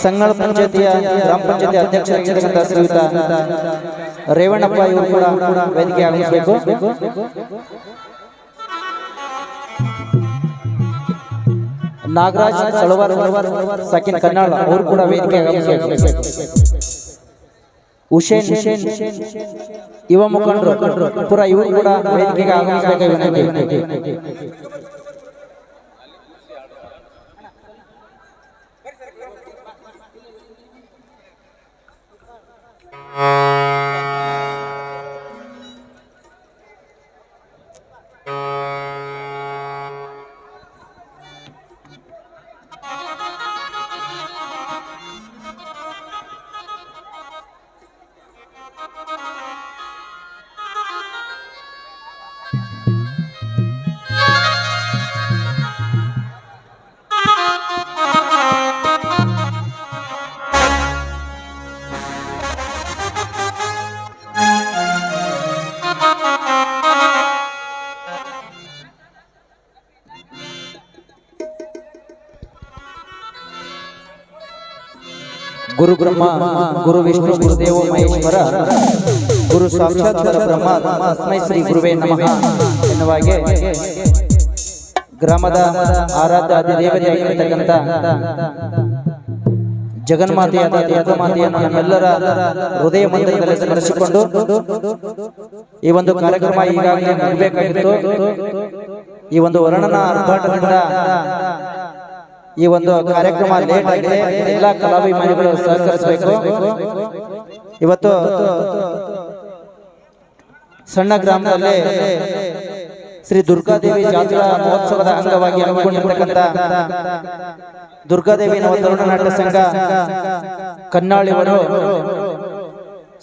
ಸಂಗಳ ಪಂಚಾಯತಿಯ ಗ್ರಾಮ ಪಂಚಾಯತಿ ಅಧ್ಯಕ್ಷರಾಗಿರ್ತಕ್ಕಂಥ ಶ್ರೀಯುತ ರೇವಣ್ಣಪ್ಪ ಇವರು ಕೂಡ ವೇದಿಕೆ ಆಗಮಿಸಬೇಕು. ನಾಗರಾಜ್ ಸಳವಾರ್ ಸಕಿನ್ ಕನ್ನಾಳ ಅವರು ಕೂಡ ವೇದಿಕೆ ಆಗಮಿಸಬೇಕು. ಹುಸೇನ್ ಯುವ ಮುಖಂಡರು ಪುರ ಇವರು ಕೂಡ ವೇದಿಕೆಗೆ ಆಗಮಿಸಬೇಕು. ಗುರು ಬ್ರಹ್ಮ ಗುರು ವಿಷ್ಣು ಗುರುದೇವ ಮಹೇಶ್ವರ ಗುರು ಸಾಕ್ಷಾತ್ ಬ್ರಹ್ಮ ತಸ್ಮೈ ಶ್ರೀ ಗುರುವೇ ನಮಃ ಎನ್ನುವಾಗೆ ಗ್ರಾಮದ ಆರಾಧ್ಯ ದೇವತೆಯಾಗಿರತಕ್ಕಂಥ ಜಗನ್ಮಾತೆಯಾದ ದುರ್ಗಾಮಾತೆಯನ್ನು ನಮ್ಮೆಲ್ಲರ ಹೃದಯ ಮಂದಿರದಲ್ಲಿ ಸ್ಮರಿಸಿಕೊಂಡು ಈ ಒಂದು ಕಾರ್ಯಕ್ರಮ ಈಗಾಗಲೇ ಮುಗಿಬೇಕಾಗಿತ್ತು. ಈ ಒಂದು ವರ್ಣನ ಆರ್ಭಾಟದಿಂದ ಈ ಒಂದು ಕಾರ್ಯಕ್ರಮ ಲೇಟ್ ಆಗಿದೆ. ಎಲ್ಲ ಕಲಾಭಿಮಾನಿಗಳು ಸಹಕರಿಸಬೇಕು. ಇವತ್ತು ಸಣ್ಣ ಗ್ರಾಮದಲ್ಲಿ ಶ್ರೀ ದುರ್ಗಾದೇವಿ ಜಾತ್ರಾ ಮಹೋತ್ಸವದ ಅಂಗವಾಗಿ ಹಮ್ಮಿಕೊಂಡಿರ್ತಕ್ಕಂಥ ದುರ್ಗಾದೇವಿ ನವತರುಣ ನಾಟ್ಯ ಸಂಘ ಕನ್ನಾಳಿಯವರು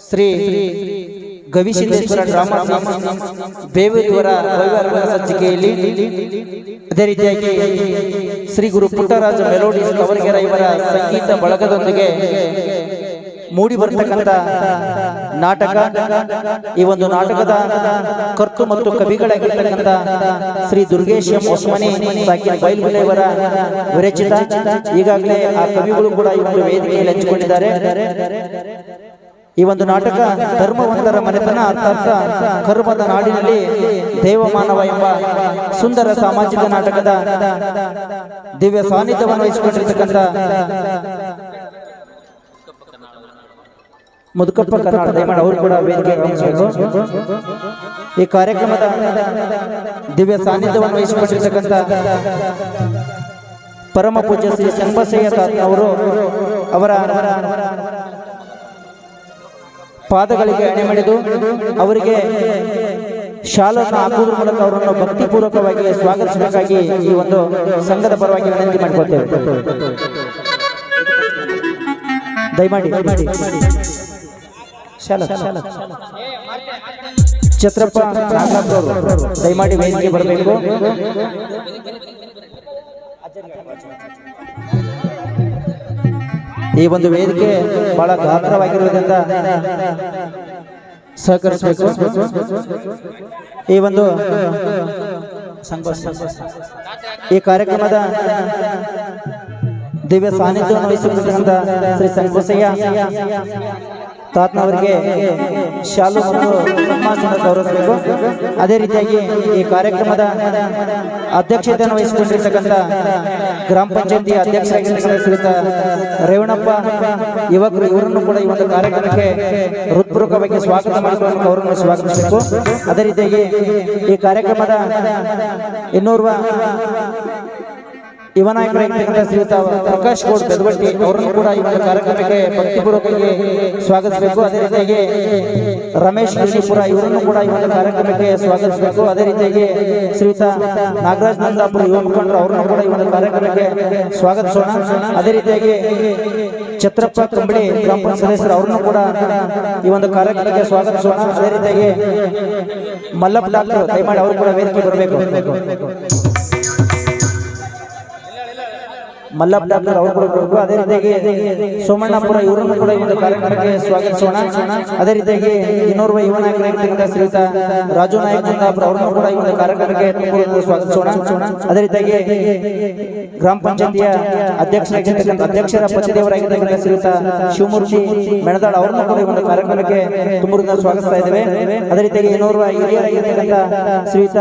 ಶ್ರೀ ಗವಿಸಿದ್ದೇಶ್ವರ ಡ್ರಾಮಾ ಬೇವೂರಿಯವರ ಸಜ್ಜಿಕೆಯಲ್ಲಿ, ಅದೇ ರೀತಿಯಾಗಿ ಶ್ರೀ ಗುರು ಪುಟ್ಟರಾಜ ಮೆಲೋಡಿಸ್ ಕವರ್ಗೆರ ಇವರ ಸಂಗೀತ ಬಳಗದೊಂದಿಗೆ ಮೂಡಿ ಬರತಕ್ಕಂಥ ನಾಟಕ. ಈ ಒಂದು ನಾಟಕದ ಕರ್ತು ಮತ್ತು ಕವಿಗಳಾಗಿರ್ತಕ್ಕಂಥ ಶ್ರೀ ದುರ್ಗೇಶ್ ಹೊಸಮನಿ ಸಾಕಿನ ಬೈಲ್ಗುಲೆಯವರ ವಿರಚಿತ. ಈಗಾಗಲೇ ಆ ಕವಿಗಳು ಕೂಡ ಈ ಒಂದು ವೇದಿಕೆಯಲ್ಲಿ ಹಂಚಿಕೊಂಡಿದ್ದಾರೆ. ಈ ಒಂದು ನಾಟಕ ಧರ್ಮವಂತರ ಮನೆತನ ಅರ್ಥಾತ್ ಕರ್ಮದ ನಾಡಿನಲ್ಲಿ ದೇವಮಾನವ ಎಂಬ ಸುಂದರ ಸಾಮಾಜಿಕ ನಾಟಕದ ದಿವ್ಯ ಸಾನ್ನಿಧ್ಯವನ್ನು ವಹಿಸಿಕೊಂಡಿರ್ತಕ್ಕಂಥ ಮುದುಕಪ್ಪ ಕನ್ನಡ ದಯಮಾಡಿ ಅವರು ಕೂಡ ವೇದಿಕೆ ಗಮನಿಸಬೇಕು. ಈ ಕಾರ್ಯಕ್ರಮದ ದಿವ್ಯ ಸಾನ್ನಿಧ್ಯವನ್ನು ವಹಿಸಿಕೊಂಡಿರ್ತಕ್ಕಂಥ ಪರಮ ಪೂಜ್ಯ ಶ್ರೀ ಸಂಬಸಯ್ಯ ಅವರು ಅವರ ಪಾದಗಳಿಗೆ ಎಣೆ ಮಾಡಿದು ಅವರಿಗೆ ಶಾಲನ್ನು ಹಾಕುವುದರ ಮೂಲಕ ಅವರನ್ನು ಭಕ್ತಿಪೂರ್ವಕವಾಗಿ ಸ್ವಾಗತಿಸಬೇಕಾಗಿ ಈ ಒಂದು ಸಂಘದ ಪರವಾಗಿ ವಿನಂತಿ ಮಾಡಿಕೊಳ್ತೇವೆ. ದಯಮಾಡಿ ಛತ್ರಪ್ಪ ದಯಮಾಡಿ ವೇದಿಕೆ ಬರಬೇಕು. ಈ ಒಂದು ವೇದಿಕೆ ಬಹಳ ಗಾತ್ರವಾಗಿರುವುದರಿಂದ ಸಹಕರಿಸಬೇಕು. ಈ ಒಂದು ಈ ಕಾರ್ಯಕ್ರಮದ ದಿವ್ಯ ಸಾನ್ನಿಧ್ಯವನ್ನು ವಹಿಸಿಕೊಂಡಿರುವಂತ ಶ್ರೀ ಸಂಬಸಯ್ಯ ತಾತ್ನವರಿಗೆ ಶಾಲು ಮತ್ತು ಸನ್ಮಾನ ಗೌರವಿಸಬೇಕು. ಅದೇ ರೀತಿಯಾಗಿ ಈ ಕಾರ್ಯಕ್ರಮದ ಅಧ್ಯಕ್ಷತೆಯನ್ನು ವಹಿಸಿಕೊಂಡಿರ್ತಕ್ಕಂಥ ಗ್ರಾಮ ಪಂಚಾಯತಿ ಅಧ್ಯಕ್ಷರಾಗಿರ್ತಕ್ಕಂಥ ಶ್ರೀಯುತ ರೇವಣ್ಣಪ್ಪ ಯುವಕರು ಇವರನ್ನು ಕೂಡ ಈ ಒಂದು ಕಾರ್ಯಕ್ರಮಕ್ಕೆ ಹೃತ್ಪೂರ್ವಕವಾಗಿ ಸ್ವಾಗತ ಮಾಡಿಕೊಂಡು ಅವರನ್ನು ಸ್ವಾಗತಿಸಬೇಕು. ಅದೇ ರೀತಿಯಾಗಿ ಈ ಕಾರ್ಯಕ್ರಮದ ಇನ್ನೋರ್ವ ಯುವ ನಾಯಕರಾಗಿರ್ತಕ್ಕಂಥ ಶ್ರೀಯುತ ಪ್ರಕಾಶ್ ಗೌಡ್ ಬೆದವಟ್ಟಿ ಅವರನ್ನು ಕೂಡ ಈ ಒಂದು ಕಾರ್ಯಕ್ರಮಕ್ಕೆ ಭಕ್ತಿಪೂರ್ವಕವಾಗಿ ಸ್ವಾಗತಿಸಬೇಕು. ಅದೇ ರೀತಿಯಾಗಿ ರಮೇಶ್ ಗಿರಿಪುರ ಇವರನ್ನು ಕೂಡ ಈ ಒಂದು ಕಾರ್ಯಕ್ರಮಕ್ಕೆ ಸ್ವಾಗತಿಸಬೇಕು. ಅದೇ ರೀತಿಯಾಗಿ ಶ್ರೀಯುತ ನಾಗರಾಜ್ ನಂದಾಪುರ ಯುವ ಮುಖಂಡರು ಅವರನ್ನು ಕೂಡ ಈ ಒಂದು ಕಾರ್ಯಕ್ರಮಕ್ಕೆ ಸ್ವಾಗತಿಸೋಣ. ಅದೇ ರೀತಿಯಾಗಿ ಛತ್ರಪ್ಪ ಕಂಬಳಿ ಗ್ರಾಮ ಪಂಚಾಯತ್ ಸದಸ್ಯರು ಅವರನ್ನು ಕೂಡ ಈ ಒಂದು ಕಾರ್ಯಕ್ರಮಕ್ಕೆ ಸ್ವಾಗತಿಸೋಣ. ಅದೇ ರೀತಿಯಾಗಿ ಮಲ್ಲಪ್ಪ ಡಾಕ್ಟರ್ ದಯಮಾಡಿ ಅವರು ಕೂಡ ವೇದಿಕೆ ಬರಬೇಕು. ಮಲ್ಲಪ್ಪ ಡಾಕ್ಟರ್ ಅವರು ಕೂಡ ಬರಬೇಕು. ಅದೇ ರೀತಿಯಾಗಿ ಸೋಮಣ್ಣಪುರ ಇವರನ್ನು ಕೂಡ ಈ ಒಂದು ಕಾರ್ಯಕ್ರಮಕ್ಕೆ ಸ್ವಾಗತಿಸೋಣ. ಅದೇ ರೀತಿಯಾಗಿ ಇನ್ನೋರ್ವ ಯುವ ನಾಯಕರಾಗಿರ್ತಕ್ಕಂಥ ಶ್ರೀಯುತ ರಾಜು ನಾಯಕ್ ಚಂದಾಪುರ ಅವರನ್ನು ಕೂಡ ಈ ಒಂದು ಕಾರ್ಯಕ್ರಮಕ್ಕೆ ಸ್ವಾಗತಿಸೋಣ. ಅದೇ ರೀತಿಯಾಗಿ ಗ್ರಾಮ ಪಂಚಾಯತಿಯ ಅಧ್ಯಕ್ಷರ ಪತಿದೇವರಾಗಿರ್ತಕ್ಕಂಥ ಶ್ರೀಯುತ ಶಿವಮೂರ್ತಿ ಮೆಣದಾಳ್ ಅವರನ್ನು ಕೂಡ ಈ ಒಂದು ಕಾರ್ಯಕ್ರಮಕ್ಕೆ ತುಂಬುವುದನ್ನು ಸ್ವಾಗತಿಸ್ತಾ ಇದ್ದೇವೆ. ಅದೇ ರೀತಿಯಾಗಿ ಇನ್ನೋರ್ವ ಹಿರಿಯರಾಗಿರ್ತಕ್ಕಂಥ ಶ್ರೀಯುತ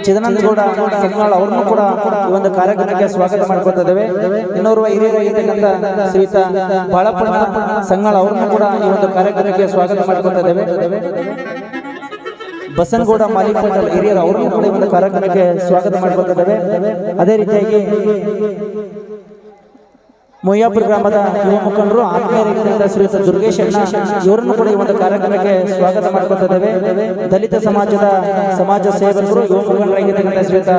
ಚಿದಾನಂದಗೌಡ ಸಗ್ನಾಳ್ ಅವರನ್ನು ಕೂಡ ಈ ಒಂದು ಕಾರ್ಯಕ್ರಮಕ್ಕೆ ಸ್ವಾಗತ ಮಾಡ್ಕೊತಾ ಇದ್ದೇವೆ. ಇನ್ನೋರ್ವ ಹಿರಿಯರಾಗಿರ್ತಕ್ಕಂಥ ಶ್ರೀಯುತ ಬಾಳಪ್ಪಣ್ಣ ಸಂಗಾಳ ಅವರನ್ನು ಕೂಡ ಈ ಒಂದು ಕಾರ್ಯಕ್ರಮಕ್ಕೆ ಸ್ವಾಗತ ಮಾಡ್ಕೊತಾ ಇದ್ದೇವೆ. ಬಸನಗೌಡ ಮಾಲಿಪಟ್ಟಲ್ ಹಿರಿಯರು ಅವರನ್ನು ಕೂಡ ಈ ಒಂದು ಕಾರ್ಯಕ್ರಮಕ್ಕೆ ಸ್ವಾಗತ ಮಾಡ್ಕೊತಾ ಇದ್ದೇವೆ. ಅದೇ ರೀತಿಯಾಗಿ ಮೊಯ್ಯಾಪುರ ಗ್ರಾಮದ ಯುವ ಮುಖಂಡರು ಆತ್ಮೀಯರಾಗಿರ್ತಕ್ಕಂಥ ಶ್ರೀಯುತ ದುರ್ಗೇಶ್ ಅಣ್ಣ ಇವರನ್ನು ಕೂಡ ಈ ಒಂದು ಕಾರ್ಯಕ್ರಮಕ್ಕೆ ಸ್ವಾಗತ ಮಾಡ್ಕೊತಾ ಇದ್ದೇವೆ. ದಲಿತ ಸಮಾಜದ ಸಮಾಜ ಸೇವಕರು ಯುವ ಮುಖಂಡರಾಗಿರ್ತಕ್ಕಂಥ ಶ್ರೀಯುತ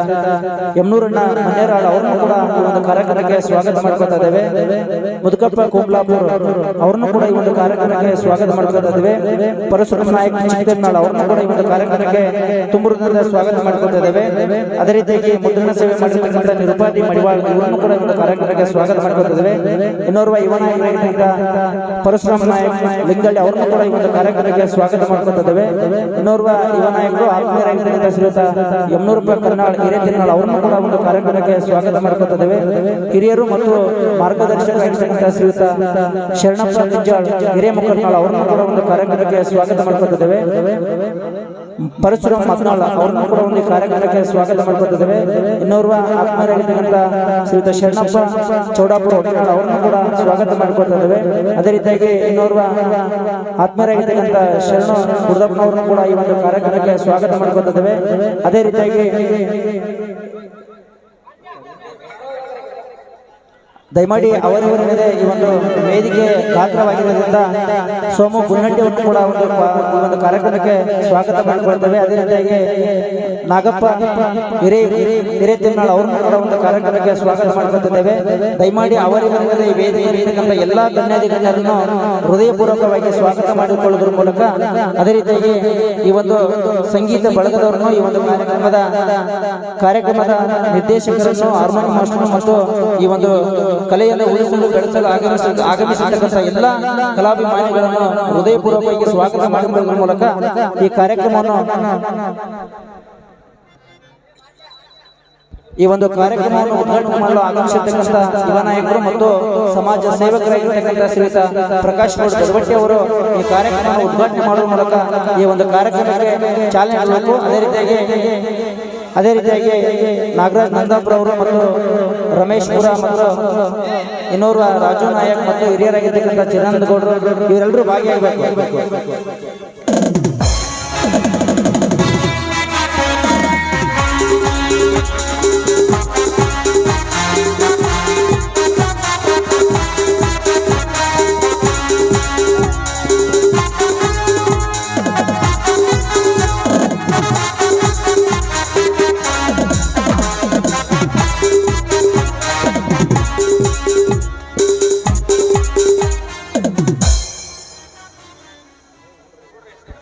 ಯಮನೂರಣ್ಣ ಮನ್ನೇರಾಳ್ ಅವರನ್ನು ಕೂಡ ಈ ಒಂದು ಕಾರ್ಯಕ್ರಮಕ್ಕೆ ಸ್ವಾಗತ ಮಾಡ್ಕೊತಾ ಇದ್ದೇವೆ. ಮುದುಕಪ್ಪ ಕೋಮ್ಲಾಪುರ್ ಅವರನ್ನು ಕೂಡ ಈ ಒಂದು ಕಾರ್ಯಕ್ರಮಕ್ಕೆ ಸ್ವಾಗತ ಮಾಡ್ಕೊತಾ ಇದ್ದೇವೆ. ಪರಶುರಾಮ ನಾಯಕ್ ಚಿಕ್ಕನಾಳ್ ಅವರನ್ನು ಕೂಡ ಈ ಒಂದು ಕಾರ್ಯಕ್ರಮಕ್ಕೆ ತುಂಬುವುದರಿಂದ ಸ್ವಾಗತ ಮಾಡ್ಕೊತಾ ಇದ್ದೇವೆ. ಅದೇ ರೀತಿಯಾಗಿ ಮುದ್ರಣ ಸೇವೆ ಮಾಡಿರ್ತಕ್ಕಂಥ ನಿರುಪಾದಿ ಮಡಿವಾಳ್ ಇವರನ್ನು ಕೂಡ ಈ ಒಂದು ಕಾರ್ಯಕ್ರಮಕ್ಕೆ ಸ್ವಾಗತ ಮಾಡ್ಕೊತಾ ಇದ್ದೇವೆ. ಇನ್ನೋರ್ವ ಯುವ ನಾಯಕರಾಗಿರ್ತಕ್ಕಂಥ ಪರಶುರಾಮ ನಾಯಕ್ ಲಿಂಗಳ್ಳಿ ಅವರನ್ನು ಕೂಡ ಈ ಒಂದು ಕಾರ್ಯಕ್ರಮಕ್ಕೆ ಸ್ವಾಗತ ಮಾಡ್ಕೊತಾ ಇದ್ದೇವೆ. ಇನ್ನೋರ್ವ ಯುವ ನಾಯಕರು ಆತ್ಮೀಯರಾಗಿರ್ತಕ್ಕಂಥ ಶ್ರೀಯುತ ಯಮನೂರಪ್ಪ ಕರ್ನಾಳ್ ಹಿರೇತಿರ್ನಾಳ್ ಅವರನ್ನು ಕೂಡ ಒಂದು ಕಾರ್ಯಕ್ರಮಕ್ಕೆ ಸ್ವಾಗತ ಮಾಡ್ಕೊತಾ ಇದ್ದೇವೆ. ಹಿರಿಯರು ಮತ್ತು ಮಾರ್ಗದರ್ಶಕರಾಗಿರ್ತಕ್ಕಂಥ ಶ್ರೀಯುತ ಶರಣಪ್ಪ ಗಿಂಜಾಳ್ ಹಿರೇಮುಖರ್ನಾಳ್ ಅವರನ್ನು ಕೂಡ ಒಂದು ಕಾರ್ಯಕ್ರಮಕ್ಕೆ ಸ್ವಾಗತ ಮಾಡ್ಕೊತಾ ಇದ್ದೇವೆ. ಪರಶುರಾಮ ಮತ್ನಾಳ್ ಅವರನ್ನು ಕೂಡ ಒಂದು ಕಾರ್ಯಕ್ರಮಕ್ಕೆ ಸ್ವಾಗತ ಮಾಡ್ಕೊತಾ ಇದ್ದೇವೆ. ಇನ್ನೋರ್ವ ಆತ್ಮೀಯರಾಗಿರ್ತಕ್ಕಂಥ ಶ್ರೀಯುತ ಶರಣಪ್ಪ ಚೌಡಾಪುರ ಅವರನ್ನು ಕೂಡ ಸ್ವಾಗತ ಮಾಡ್ಕೊತಾ ಇದ್ದೇವೆ. ಅದೇ ರೀತಿಯಾಗಿ ಇನ್ನೋರ್ವ ಆತ್ಮೀಯರಾಗಿರ್ತಕ್ಕಂಥ ಶರಣ ಗುರುದಪ್ಪನವರನ್ನು ಕೂಡ ಈ ಒಂದು ಕಾರ್ಯಕ್ರಮಕ್ಕೆ ಸ್ವಾಗತ ಮಾಡ್ಕೊತಾ ಇದ್ದೇವೆ. ಅದೇ ರೀತಿಯಾಗಿ ದಯಮಾಡಿ ಅವರವರಿಗೆ ಈ ಒಂದು ವೇದಿಕೆ ಗಾತ್ರವಾಗಿರೋದ್ರಿಂದ ಸೋಮು ಗುನ್ನಟ್ಟಿಯನ್ನು ಕೂಡ ಒಂದು ಕಾರ್ಯಕ್ರಮಕ್ಕೆ ಸ್ವಾಗತ ಮಾಡಿಕೊಳ್ತೇವೆ. ಅದೇ ರೀತಿಯಾಗಿ ನಾಗಪ್ಪ ಹಿರೇತಿರ್ನಾಳ್ ಅವರನ್ನು ಕೂಡ ಒಂದು ಕಾರ್ಯಕ್ರಮಕ್ಕೆ ಸ್ವಾಗತ ಮಾಡಿಕೊಳ್ತಿದ್ದೇವೆ. ದಯಮಾಡಿ ಅವರವರಿಗೆ ಈ ವೇದಿಕೆ ಇರತಕ್ಕಂಥ ಎಲ್ಲಾ ಗಣ್ಯಾಧಿಕಾರಿಗಳನ್ನು ಹೃದಯಪೂರ್ವಕವಾಗಿ ಸ್ವಾಗತ ಮಾಡಿಕೊಳ್ಳುವುದರ ಮೂಲಕ ಅದೇ ರೀತಿಯಾಗಿ ಈ ಒಂದು ಸಂಗೀತ ಬಳಗದವರನ್ನು ಈ ಒಂದು ಕಾರ್ಯಕ್ರಮದ ನಿರ್ದೇಶಕರನ್ನು ಹಾರ್ಮೋನಿಯಂ ಮಾಸ್ಟರ್ ಮತ್ತು ಈ ಒಂದು ಕಲೆಯನ್ನು ಉಳಿಸಲು ಬೆಳೆಸಲು ಆಗಮಿಸಿರ್ತಕ್ಕಂಥ ಎಲ್ಲ ಕಲಾಭಿಮಾನಿಗಳನ್ನು ಹೃದಯಪೂರ್ವಕವಾಗಿ ಸ್ವಾಗತ ಮಾಡಿಕೊಳ್ಳುವ ಮೂಲಕ ಈ ಕಾರ್ಯಕ್ರಮವನ್ನು ಉದ್ಘಾಟನೆ ಮಾಡಲು ಆಗಮಿಸಿರ್ತಕ್ಕಂಥ ಯುವ ನಾಯಕರು ಮತ್ತು ಸಮಾಜ ಸೇವಕರಾಗಿರ್ತಕ್ಕಂಥ ಶ್ರೀಯುತ ಪ್ರಕಾಶ್ ಗೌಡ ದೊಡ್ಡಬಟ್ಟಿ ಅವರು ಈ ಕಾರ್ಯಕ್ರಮವನ್ನು ಉದ್ಘಾಟನೆ ಮಾಡುವ ಮೂಲಕ ಈ ಒಂದು ಕಾರ್ಯಕ್ರಮಕ್ಕೆ ಚಾಲನೆ ನೀಡಬೇಕು. ಅದೇ ರೀತಿಯಾಗಿ ನಾಗರಾಜ್ ನಂದಾಪುರ ಅವರು ಮತ್ತು ರಮೇಶ್ ಪುರ ಮತ್ತು ಇನ್ನೋರ್ವ ರಾಜು ನಾಯಕ್ ಮತ್ತು ಹಿರಿಯರಾಗಿರ್ತಕ್ಕಂಥ ಚಿದಾನಂದಗೌಡರು ಇವರೆಲ್ಲರೂ ಭಾಗಿಯಾಗಬೇಕು.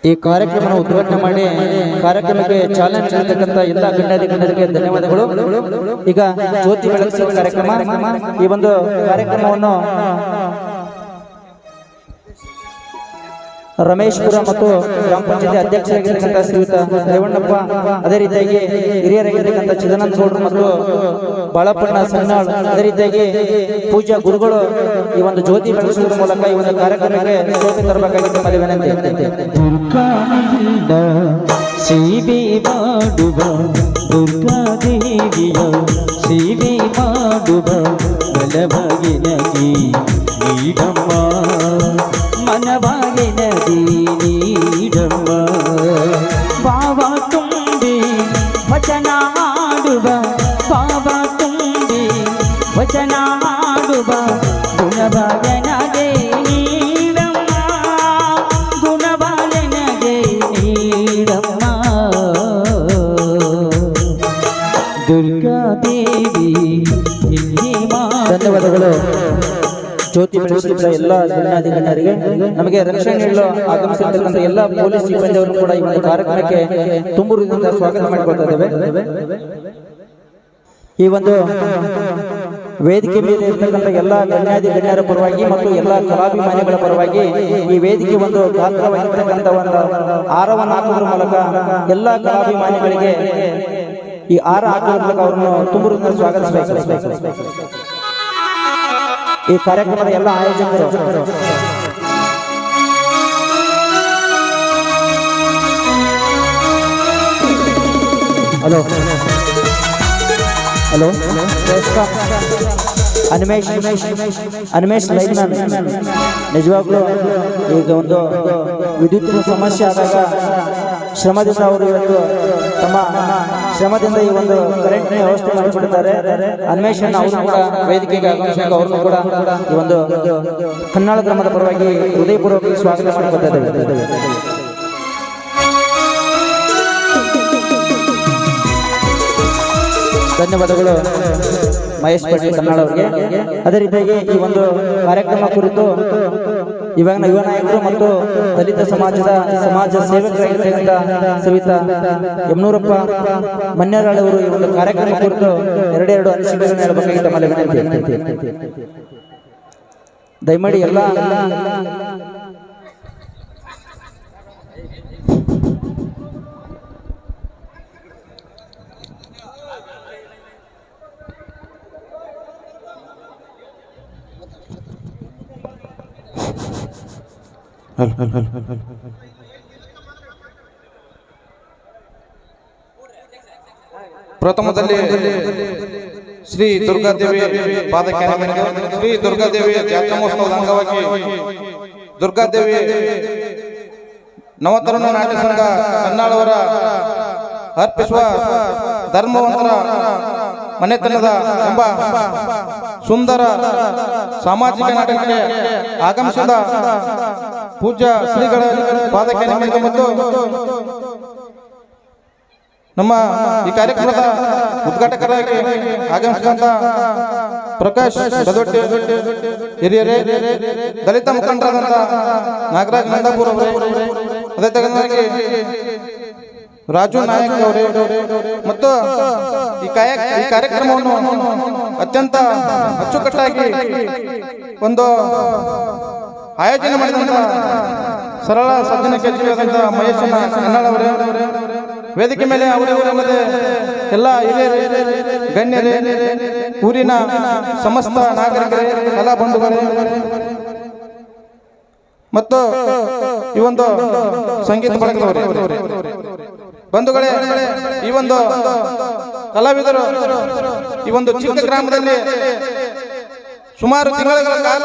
ಈ ಕಾರ್ಯಕ್ರಮವನ್ನು ಉದ್ಘಾಟನೆ ಮಾಡಿ ಕಾರ್ಯಕ್ರಮಕ್ಕೆ ಚಾಲನೆ ನೀಡತಕ್ಕಂಥ ಎಲ್ಲ ಗಣ್ಯಾಧಿಕಾರಿಗೆ ಧನ್ಯವಾದಗಳು. ಈಗ ಜ್ಯೋತಿ ಬೆಳಗಿಸುವ ಕಾರ್ಯಕ್ರಮ, ಈ ಒಂದು ಕಾರ್ಯಕ್ರಮವನ್ನು ರಮೇಶ್ ಪುರ ಮತ್ತು ಗ್ರಾಮ ಪಂಚಾಯತಿ ಅಧ್ಯಕ್ಷರಾಗಿರ್ತಕ್ಕಂಥ ಶ್ರೀಯುತ ರೇವಣ್ಣಪ್ಪ, ಅದೇ ರೀತಿಯಾಗಿ ಹಿರಿಯರಾಗಿರ್ತಕ್ಕಂಥ ಚಿದಾನಂದಗೌಡರು ಮತ್ತು ಬಾಳಪ್ಪಣ್ಣ ಸಣ್ಣಾಳ್, ಅದೇ ರೀತಿಯಾಗಿ ಪೂಜಾ ಗುರುಗಳು ಈ ಒಂದು ಜ್ಯೋತಿ ಬೆಳಗಿಸುವುದರ ಮೂಲಕ ಈ ಒಂದು ಕಾರ್ಯಕ್ರಮಕ್ಕೆ ಜ್ಯೋತಿ ತರಬೇಕಾಗಿತ್ತು ನಮ್ಮಲ್ಲಿ ವಿನಂತಿ. ಸೇವೆ ಮಾಡುವ ದುರ್ಗಾದೇವಿಯ ಸೇವೆ ಮಾಡುವ ಬಲವಾಗಿನದಿ ನೀಡಮ್ಮ, ಮನವಾಗಿನದಿ ನೀಡಮ್ಮ, ಭಾವ ತುಂಬಿ ವಚನ ಆಡುವ, ಭಾವ ತುಂಬಿ ವಚನ ಆಡುವ ಗುಣಭಾಗನಗೆ ನೀಡಮ್ಮ, ಗುಣಭಾಗನಗೆ ನೀಡಮ್ಮ. ದುರ್ಗಾದೇವಿ ಧನ್ಯವಾದಗಳು. ಜ್ಯೋತಿ ಬೆಳಗಿಸಿದ ಎಲ್ಲ ಗಣ್ಯಾಧಿಕಾರಿಗೆ, ನಮಗೆ ರಕ್ಷಣೆ ನೀಡಲು ಆಗಮಿಸಿರ್ತಕ್ಕಂಥ ಎಲ್ಲ ಪೊಲೀಸ್ ಸಿಬ್ಬಂದಿಯವರು ಕೂಡ ಈ ಒಂದು ಕಾರ್ಯಕ್ರಮಕ್ಕೆ ತುಂಬು ಹೃದಯದಿಂದ ಸ್ವಾಗತ ಮಾಡಿಕೊಳ್ತಾ ಇದ್ದೇವೆ. ಈ ಒಂದು ವೇದಿಕೆ ಮೇಲೆ ಇರ್ತಕ್ಕಂಥ ಎಲ್ಲ ಗಣ್ಯರ ಪರವಾಗಿ ಮತ್ತು ಎಲ್ಲ ಕಲಾಭಿಮಾನಿಗಳ ಪರವಾಗಿ ಈ ವೇದಿಕೆ ಒಂದು ಗಾತ್ರವಾಗಿರ್ತಕ್ಕಂಥ ಒಂದು ಹಾರವನ್ನು ಹಾಕುವುದರ ಮೂಲಕ ಎಲ್ಲ ಕಲಾಭಿಮಾನಿಗಳಿಗೆ ಈ ಹಾರ ಹಾಕುವುದರ ಮೂಲಕ ಅವರನ್ನು ತುಂಬುವುದನ್ನು ಸ್ವಾಗತಿಸಬೇಕು. ಈ ಕಾರ್ಯಕ್ರಮದ ಎಲ್ಲ ಆಯೋಜಕರು ಹಲೋ ಅನಿಮೇಶ್ ಲೈನ್ಮನ್, ನಿಜವಾಗ್ಲೂ ಈಗ ಒಂದು ವಿದ್ಯುತ್ತಿನ ಸಮಸ್ಯೆ ಆದಾಗ ಶ್ರಮದಿಂದ ಅವರು ಇವತ್ತು ತಮ್ಮ ಶ್ರಮದಿಂದ ಈ ಒಂದು ಕರೆಂಟ್ನ ವ್ಯವಸ್ಥೆ ಮಾಡಿಕೊಡ್ತಾರೆ. ಅನ್ವೇಷ್ ಅವರು ಕೂಡ ವೇದಿಕೆಗೆ ಆಗಮಿಸಿದಾಗ ಅವ್ರನ್ನು ಕೂಡ ಈ ಒಂದು ಕನ್ನಾಳ ಗ್ರಾಮದ ಪರವಾಗಿ ಹೃದಯಪೂರ್ವಕ ಸ್ವಾಗತ ಮಾಡಿಕೊಳ್ತಿದ್ದೇವೆ. ಧನ್ಯವಾದಗಳು ಮಹೇಶ್ ಪಾಟೀಲ್ ಕನ್ನಡ ಅವರಿಗೆ. ಅದೇ ರೀತಿಯಾಗಿ ಈ ಒಂದು ಕಾರ್ಯಕ್ರಮ ಕುರಿತು ಇವಾಗ ಯುವ ನಾಯಕರು ಮತ್ತು ದಲಿತ ಸಮಾಜ ಸೇವಕರಾಗಿರ್ತಕ್ಕಂಥ ಶ್ರೀಯುತ ಯಮನೂರಪ್ಪ ಮನ್ಯರಾಳ್ ಅವರು ಈ ಒಂದು ಕಾರ್ಯಕ್ರಮ ಕುರಿತು ಎರಡೆರಡು ಅನಿಸಿಕೆಗಳನ್ನು ಹೇಳಬೇಕಾಗಿ ತಮ್ಮಲ್ಲಿ ವಿನಂತಿ. ದಯಮಾಡಿ ಎಲ್ಲ ಪ್ರಥಮದಲ್ಲಿ ಶ್ರೀ ದುರ್ಗಾದೇವಿ ಪಾದಕ್ಕೆ ಶ್ರೀ ದುರ್ಗಾದೇವಿ ಜಾತ್ರಾ ಮಹೋತ್ಸವದ ಅಂಗವಾಗಿ ದುರ್ಗಾದೇವಿ ನವತರುಣ ನಾಟ್ಯ ಸಂಘ ಕನ್ನಾಳವರ ಅರ್ಪಿಸುವ ಧರ್ಮವಂತರ ಮನೆತನದ ಎಂಬ ಸುಂದರ ಸಾಮಾಜಿಕ ನಾಟಕಕ್ಕೆ ಆಗಮಿಸಿದ ಪೂಜ್ಯ ಶ್ರೀಗಳ ಪಾದಕ್ಕೆ ನಮನ ಮತ್ತು ನಮ್ಮ ಈ ಕಾರ್ಯಕ್ರಮದ ಉದ್ಘಾಟಕರಾಗಿ ಆಗಮಿಸಿದಂತ ಪ್ರಕಾಶ್ ಗದೊಟ್ಟಿ ಹಿರಿಯರೇ, ದಲಿತ ಮುಖಂಡರಾದಂತ ನಾಗರಾಜ್ ನಂದಾಪುರ ಅವರೇ, ಅದೇ ತಗನಾಗಿ ರಾಜು ನಾಯಕ್ ಅವರೇ ಮತ್ತು ಈ ಕಾರ್ಯಕ್ರಮವನ್ನು ಅತ್ಯಂತ ಅಚ್ಚುಕಟ್ಟಾಗಿ ಒಂದು ಆಯೋಜನೆ ಮಾಡಿದಂತ ಸರಳ ಸಜ್ಜನ ಕೆಜರಿಯಾದಂತ ಮಹೇಶ್ ಕನ್ನಡ ಅವರೇ, ವೇದಿಕೆ ಮೇಲೆ ಅವರವರಲ್ಲದೆ ಎಲ್ಲ ಹಿರಿಯರೇ, ಗಣ್ಯರೇ, ಊರಿನ ಸಮಸ್ತ ನಾಗರಿಕರೇ, ಕಲಾ ಬಂಧುಗಳೇ ಮತ್ತು ಈ ಒಂದು ಸಂಗೀತ ಬಳಗದವರೇ, ಬಂಧುಗಳೇ, ಈ ಒಂದು ಕಲಾವಿದರು ಈ ಒಂದು ಚಿಕ್ಕ ಗ್ರಾಮದಲ್ಲಿ ಸುಮಾರು ತಿಂಗಳ ಕಾಲ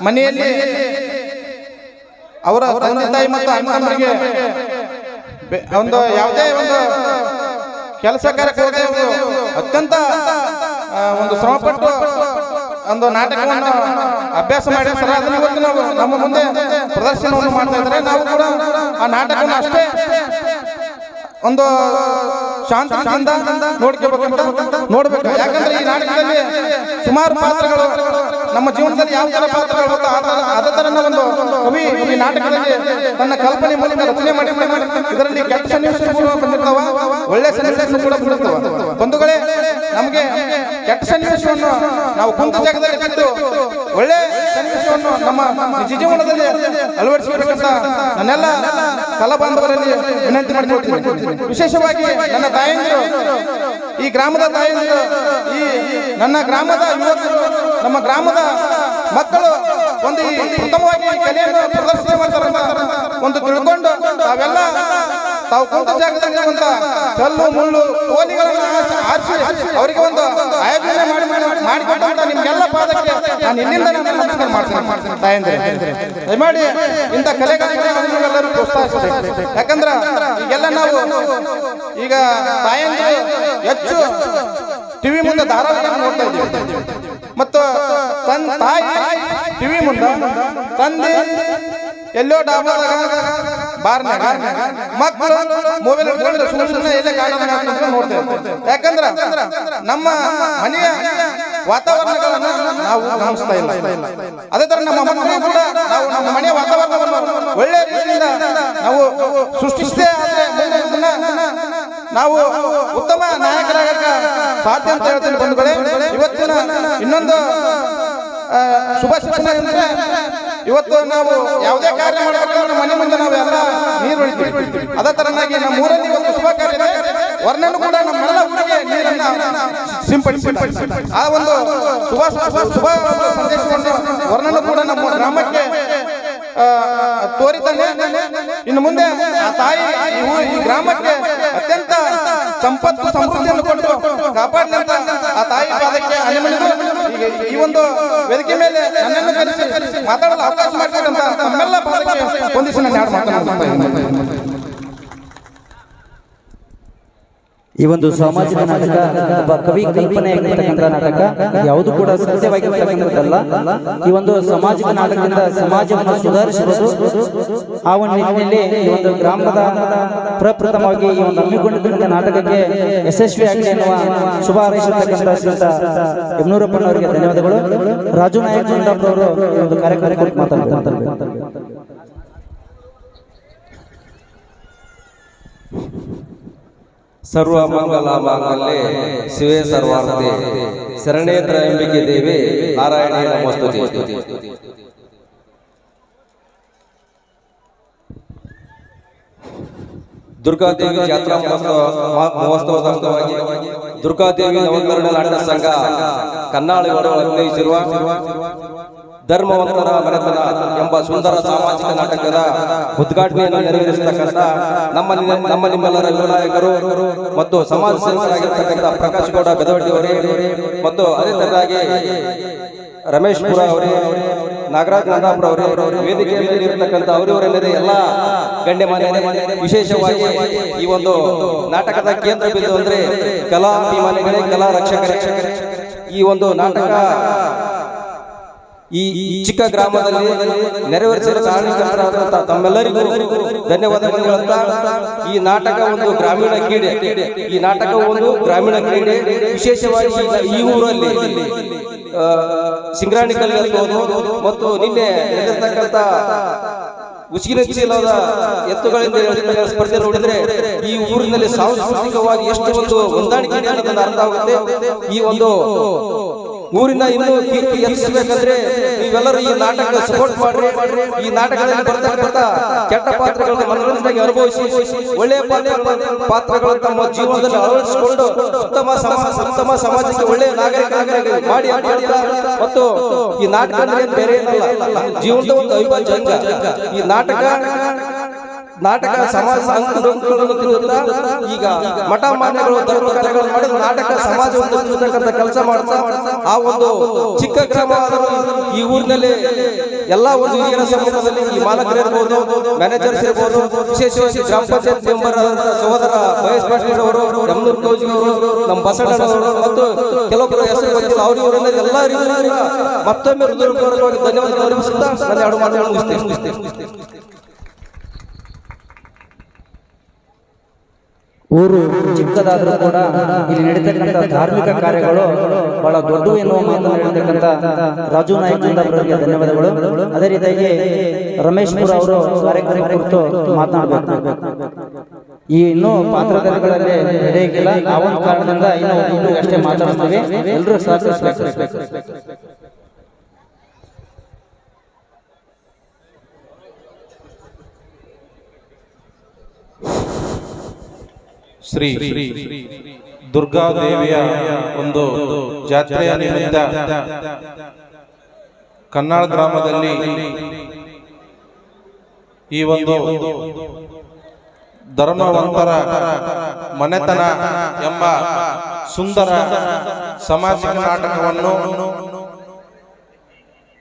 ಮನೆಯಲ್ಲಿ ಅವರ ತಂದೆ ತಾಯಿ ಮತ್ತು ಅಣ್ಣರಿಗೆ ಒಂದು ಯಾವುದೇ ಒಂದು ಕೆಲಸ ಕಾರ್ಯಕ್ಕೆ ಅತ್ಯಂತ ಒಂದು ಶ್ರಮಪಟ್ಟು ಒಂದು ನಾಟಕವನ್ನು ಅಭ್ಯಾಸ ಮಾಡಿ ಸರ್ ಅದನ್ನು ಇವತ್ತು ನಾವು ನಮ್ಮ ಮುಂದೆ ಪ್ರದರ್ಶನವನ್ನು ಮಾಡ್ತಾ ಇದ್ದಾರೆ. ನಾವು ಕೂಡ ಆ ನಾಟಕವನ್ನು ಅಷ್ಟೇ ಒಂದು ಶಾಂತಿಯಿಂದ ನೋಡ್ಬೇಕು. ಯಾಕಂದ್ರೆ ಈ ನಾಟಕದಲ್ಲಿ ಸುಮಾರು ಪಾತ್ರಗಳು ನಮ್ಮ ಜೀವನದಲ್ಲಿ ಯಾವ ತರ ಪಾತ್ರಗಳು ಅದೇ ತರ ಒಂದು ಕವಿ ಈ ನಾಟಕದಲ್ಲಿ ತನ್ನ ಕಲ್ಪನೆ ಮೂಲಕ ರಚನೆ ಮಾಡಿ ಇದರಲ್ಲಿ ಕೆಟ್ಟ ಸನ್ನಿವೇಶ ಬಂದಿರ್ತಾವ, ಒಳ್ಳೆ ಸನ್ನಿವೇಶ ಕೂಡ ಬಿಡುತ್ತವ. ಬಂಧುಗಳೇ, ನಮಗೆ ಕೆಟ್ಟ ಸನ್ನಿವೇಶವನ್ನು ನಾವು ಕುಂತ ಜಾಗದಲ್ಲಿ ಬಿಟ್ಟು ಒಳ್ಳೆ ಸನ್ನಿವೇಶವನ್ನು ನಮ್ಮ ನಿಜ ಜೀವನದಲ್ಲಿ ಅಳವಡಿಸಬೇಕಂತ ನನ್ನೆಲ್ಲ ಕಲಾ ಬಾಂಧವರಲ್ಲಿ ವಿನಂತಿ ಮಾಡಿಕೊಳ್ತೀನಿ. ವಿಶೇಷವಾಗಿ ನನ್ನ ತಾಯಂದಿರು, ಈ ಗ್ರಾಮದ ತಾಯಂದಿರು, ಈ ನನ್ನ ಗ್ರಾಮದ ಯುವಕರು, ನಮ್ಮ ಗ್ರಾಮದ ಮಕ್ಕಳು ಒಂದು ಉತ್ತಮವಾಗಿ ಕಲೆಯನ್ನು ಪ್ರದರ್ಶನ ಮಾಡ್ತಾರಂತ ಒಂದು ತಿಳ್ಕೊಂಡು ತಾವೆಲ್ಲ ತಾವು ಕುಂತ ಜಾಗದಲ್ಲಿ ಕಲ್ಲು ಮುಳ್ಳು ಕೋಲಿಗಳನ್ನು ಆರಿಸಿ ಅವರಿಗೆ ಒಂದು ಆಯೋಜನೆ ಮಾಡಿಕೊಟ್ಟಂತ ನಿಮ್ಗೆಲ್ಲ ಪಾದಕ್ಕೆ ನಾನು ಇಲ್ಲಿಂದ ನಮಸ್ಕಾರ ಮಾಡ್ತೀನಿ. ತಾಯಂದ್ರೆ ದಯಮಾಡಿ ಇಂಥ ಕಲೆಗಾರರೆಲ್ಲರೂ ಪ್ರೋತ್ಸಾಹಿಸಬೇಕು. ಯಾಕಂದ್ರ ಈಗೆಲ್ಲ ನಾವು ಈಗ ತಾಯಂದ್ರೆ ಹೆಚ್ಚು ಟಿವಿ ಮುಂದೆ ಧಾರಾವಾಹಿಗಳನ್ನು ನೋಡ್ತಾ ಇದ್ದೀವಿ ಮತ್ತು ತನ್ನ ತಾಯಿ ಟಿವಿ ಮುಂದೆ, ತಂದೆ ಎಲ್ಲೋ ಡಾಬಾದಾಗ ಬಾರ್ನಾಗ, ಮಕ್ಕಳು ಮೊಬೈಲ್ ಸುಮ್ಮನೆ ಎಲ್ಲೇ ನೋಡ್ತೇವೆ. ಯಾಕಂದ್ರೆ ನಮ್ಮ ಮನೆಯ ವಾತಾವರಣಗಳನ್ನು ನಾವು ಗಮನಿಸ್ತಾ ಇಲ್ಲ. ಅದೇ ತರ ನಮ್ಮ ಮಕ್ಕಳು ಕೂಡ ನಾವು ನಮ್ಮ ಮನೆಯ ವಾತಾವರಣವನ್ನು ಒಳ್ಳೆ ರೀತಿಯಿಂದ ನಾವು ಸೃಷ್ಟಿಸದೆ ಆದ್ರೆ ನಾವು ಉತ್ತಮ ನಾಯಕರಾಗಕ್ಕೆ ಸಾಧ್ಯ ಅಂತ ಹೇಳ್ತೀನಿ ಬಂಧುಗಳೇ. ಇವತ್ತಿನ ಇನ್ನೊಂದು ಶುಭ ಶಿಕ್ಷಣ ಅಂದ್ರೆ ಇವತ್ತು ನಾವು ಯಾವುದೇ ಕಾರ್ಯ ಮಾಡಬೇಕಂದ್ರೆ ಮನೆ ಮುಂದೆ ನಾವು ಎಲ್ಲ ನೀರು ಹೊಡಿತೀವಿ. ಅದೇ ತರನಾಗಿ ನಮ್ಮ ಊರಲ್ಲಿ ಒಂದು ಶುಭ ಕಾರ್ಯ ಇದೆ, ವರ್ಣನು ಕೂಡ ನಮ್ಮೆಲ್ಲ ಊರಿಗೆ ನೀರನ್ನ ಸಿಂಪಡಿಸಿ ಆ ಒಂದು ಶುಭ ಸಂದೇಶವನ್ನು ವರ್ಣನು ಕೂಡ ನಮ್ಮ ಗ್ರಾಮಕ್ಕೆ ತೋರಿದ್ದಾನೆ. ಇನ್ನು ಮುಂದೆ ಆ ತಾಯಿ ಈ ಗ್ರಾಮಕ್ಕೆ ಅತ್ಯಂತ ಸಂಪತ್ತು ಸಮೃದ್ಧಿಯನ್ನು ಕೊಟ್ಟು ಕಾಪಾಡಿದಂತ ಆ ತಾಯಿ ಪಾದಕ್ಕೆ ಈ ಒಂದು ವೇದಿಕೆ ಮೇಲೆ ನನ್ನನ್ನು ಕರೆಸಿ ಮಾತಾಡಲು ಅವಕಾಶ ಮಾಡಿದಂತ ನಮ್ಮೆಲ್ಲ ಪಾದಕ್ಕೆ ಹೊಂದಿಸಿ ನಾನು ಯಾರು ಮಾತನಾಡ್ತಾ ಈ ಒಂದು ಸಾಮಾಜಿಕ ನಾಟಕ ಒಬ್ಬ ಕವಿ ಕಲ್ಪನೆ ಆಗಿರ್ತಕ್ಕಂಥ ನಾಟಕ, ಯಾವುದು ಕೂಡ ಸತ್ಯವಾಗಿರ್ತಕ್ಕಂಥದ್ದಲ್ಲ. ಈ ಒಂದು ಸಾಮಾಜಿಕ ನಾಟಕದಿಂದ ಸಮಾಜವನ್ನು ಸುಧಾರಿಸುವುದು, ಆ ಒಂದು ನಿಟ್ಟಿನಲ್ಲಿ ಈ ಒಂದು ಗ್ರಾಮದ ಪ್ರಪ್ರಥಮವಾಗಿ ಈ ಒಂದು ಹಮ್ಮಿಕೊಂಡಿರ್ತಕ್ಕಂಥ ನಾಟಕಕ್ಕೆ ಯಶಸ್ವಿಯಾಗಲಿ ಎನ್ನುವ ಶುಭ ಹಾರೈಸಿರ್ತಕ್ಕಂಥ ಶ್ರೀಯುತ ಯಮನೂರಪ್ಪನವರಿಗೆ ಧನ್ಯವಾದಗಳು. ರಾಜು ನಾಯಕ್ ಅವರು ಈ ಒಂದು ಕಾರ್ಯಕ್ರಮಕ್ಕೆ ಮಾತನಾಡ್ತಾರೆ. ಸರ್ವ ಮಂಗಲ ಮಾಂಗಲ್ಯೆ ಶಿವೇ ಸರ್ವಾರ್ಥೆ ಶರಣೇ ತ್ರಯಂಬಿಕೆ ದೇವಿ ನಾರಾಯಣೇ ನಮೋಸ್ತುತೆ. ದುರ್ಗಾದೇವಿ ಜಾತ್ರಾ ಮಹೋತ್ಸವದ ಅಂಗವಾಗಿ ದುರ್ಗಾದೇವಿ ನವಕರಣ ನಾಟಕ ಸಂಘ ಕನ್ನಾಳಿಗರು ಅಭಿನಯಿಸಿರುವ ಧರ್ಮವಂತರ ಮನೆತನ ಎಂಬ ಸುಂದರ ಸಾಮಾಜಿಕ ನಾಟಕದ ಉದ್ಘಾಟನೆಯನ್ನು ನೆರವೇರಿಸತಕ್ಕಂಥ ನಮ್ಮ ನಿಮ್ಮೆಲ್ಲರ ಯುವನಾಯಕರು ಮತ್ತು ಸಮಾಜ ಸೇವಕರಾಗಿರ್ತಕ್ಕಂಥ ಪ್ರಕಾಶ್ ಗೌಡ ಬೆದವಟ್ಟಿ ಅವರೇ ಮತ್ತು ಅದೇ ತರನಾಗಿ ರಮೇಶ್ ಪುರ ಅವರೇ, ನಾಗರಾಜ್ ನಂದಾಪುರ ಅವರೇ, ವೇದಿಕೆಯಲ್ಲಿ ಇರತಕ್ಕಂಥ ಅವರವರೆಲ್ಲರೇ ಎಲ್ಲ ಗಣ್ಯಮಾನ್ಯರೇ, ವಿಶೇಷವಾಗಿ ಈ ಒಂದು ನಾಟಕದ ಕೇಂದ್ರ ಬಿಂದು ಅಂದ್ರೆ ಕಲಾ ಅಭಿಮಾನಿಗಳೇ, ಕಲಾ ರಕ್ಷಕರೇ. ಈ ಒಂದು ನಾಟಕ ಈ ಚಿಕ್ಕ ಗ್ರಾಮದಲ್ಲಿ ನೆರವೇರಿಸಲು ಕಾರಣೀಕರ್ತರಾದಂಥ ತಮ್ಮೆಲ್ಲರಿಗೂ ಧನ್ಯವಾದಗಳು ಹೇಳುತ್ತಾ, ಈ ನಾಟಕ ಒಂದು ಗ್ರಾಮೀಣ ಕ್ರೀಡೆ, ಈ ನಾಟಕ ಒಂದು ಗ್ರಾಮೀಣ ಕ್ರೀಡೆ. ವಿಶೇಷವಾಗಿ ಈ ಊರಲ್ಲಿ ಸಿಂಗ್ರಾಣಿಕಲ್ ಮತ್ತು ನಿನ್ನೆ ನಡೆದಿರ್ತಕ್ಕಂಥ ಉಸಿಗಿನ ಚೀಲದ ಎತ್ತುಗಳಿಂದ ಸ್ಪರ್ಧೆ ನೋಡಿದ್ರೆ ಈ ಊರಿನಲ್ಲಿ ಸಾಂಸ್ಕೃತಿಕವಾಗಿ ಎಷ್ಟು ಒಂದು ಹೊಂದಾಣಿಕೆ ಅನ್ನೋದನ್ನ ಅರ್ಥ ಆಗುತ್ತೆ. ಈ ಒಂದು ಊರಿನ ಇನ್ನೂ ಕೀರ್ತಿ ಹೆಚ್ಚಿಸಬೇಕಂದ್ರೆ ನೀವೆಲ್ಲರೂ ಈ ನಾಟಕ ಸಪೋರ್ಟ್ ಮಾಡ್ರಿ. ಈ ನಾಟಕದಲ್ಲಿ ಬರ್ತಕ್ಕಂಥ ಕೆಟ್ಟ ಪಾತ್ರಗಳನ್ನು ಮನರಂಜನೆಗೆ ಅನುಭವಿಸಿ ಒಳ್ಳೆಯ ಪಾತ್ರಗಳನ್ನು ತಮ್ಮ ಜೀವನದಲ್ಲಿ ಅಳವಡಿಸಿಕೊಂಡು ಉತ್ತಮ ಸಮಾಜಕ್ಕೆ ಒಳ್ಳೆಯ ನಾಗರಿಕರಾಗಿ ಮಾಡಿ ಮತ್ತು ಈ ನಾಟಕ ಬೇರೆ ಏನಲ್ಲ, ಜೀವನದ ಒಂದು ಅವಿಭಾಜ್ಯ ಅಂಗ. ಈ ನಾಟಕ ಸಮಾಜ ಈಗ ಮಠ ಮಾನ್ಯಗಳು ಧರ್ಮ ಕಾರ್ಯಗಳನ್ನು ಮಾಡಿದ ನಾಟಕ ಸಮಾಜವನ್ನು ತಿರುಗತಕ್ಕಂಥ ಕೆಲಸ ಮಾಡ್ತಾ ಆ ಒಂದು ಚಿಕ್ಕ ಗ್ರಾಮ ಈ ಊರಿನಲ್ಲಿ ಎಲ್ಲಾ ಒಂದು ಹಿರಿಯರ ಸಮೂಹದಲ್ಲಿ ಈ ಮಾಲಕರಿರ್ಬೋದು, ಮ್ಯಾನೇಜರ್ಸ್ ಇರ್ಬೋದು, ವಿಶೇಷವಾಗಿ ಗ್ರಾಮ ಪಂಚಾಯತ್ ಮೆಂಬರ್ ಆದಂತಹ ಸಹೋದರ ಮಹೇಶ್ ಪಾಟೀಲ್ ಅವರು, ಯಮನೂರ್ ಕೌಜಿ ಅವರು, ನಮ್ಮ ಬಸವಣ್ಣನವರು ಮತ್ತು ಕೆಲವೊಬ್ಬರು ಹೆಸರು ಗೊತ್ತಿಲ್ಲ ಅವರಿವರೆಲ್ಲ ಎಲ್ಲ ಹಿರಿಯರು ಮತ್ತೊಮ್ಮೆ ಹೃದಯಪೂರ್ವಕವಾಗಿ ಧನ್ಯವಾದಗಳು ಅರ್ಪಿಸುತ್ತಾ ನನ್ನ ಎರಡು ಮಾತುಗಳನ್ನು ಮುಗಿಸ್ತೇನೆ. ಊರು ಚಿಕ್ಕದಾದರೂ ಕೂಡ ಇಲ್ಲಿ ನಡೀತಕ್ಕಂಥ ಧಾರ್ಮಿಕ ಕಾರ್ಯಗಳು ಬಹಳ ದೊಡ್ಡ ಎನ್ನುವ ಮಾತನ್ನು ಹೇಳಿರ್ತಕ್ಕಂಥ ರಾಜು ನಾಯಕ್ ಅವರಿಗೆ ಧನ್ಯವಾದಗಳು. ಅದೇ ರೀತಿಯಾಗಿ ರಮೇಶ್ ಪುರ ಅವರು ಕಾರ್ಯಕ್ರಮ ಕುರಿತು ಮಾತನಾಡಬೇಕು. ಈ ಇನ್ನೂ ಪಾತ್ರಧಾರಿಗಳಲ್ಲಿ ನಡೆಯಲಿಲ್ಲ, ಆ ಒಂದು ಕಾರಣದಿಂದ ಇನ್ನೂ ಅಷ್ಟೇ ಮಾತಾಡ್ತೀವಿ. ಎಲ್ಲರೂ ಸಹಕರಿಸಬೇಕು. ಶ್ರೀ ದುರ್ಗಾದೇವಿಯ ಒಂದು ಜಾತ್ರೆಯ ನಿಮಿತ್ತ ಕನ್ನಾಳ ಗ್ರಾಮದಲ್ಲಿ ಈ ಒಂದು ಧರ್ಮವಂತರ ಮನೆತನ ಎಂಬ ಸುಂದರ ಸಾಮಾಜಿಕ ನಾಟಕವನ್ನು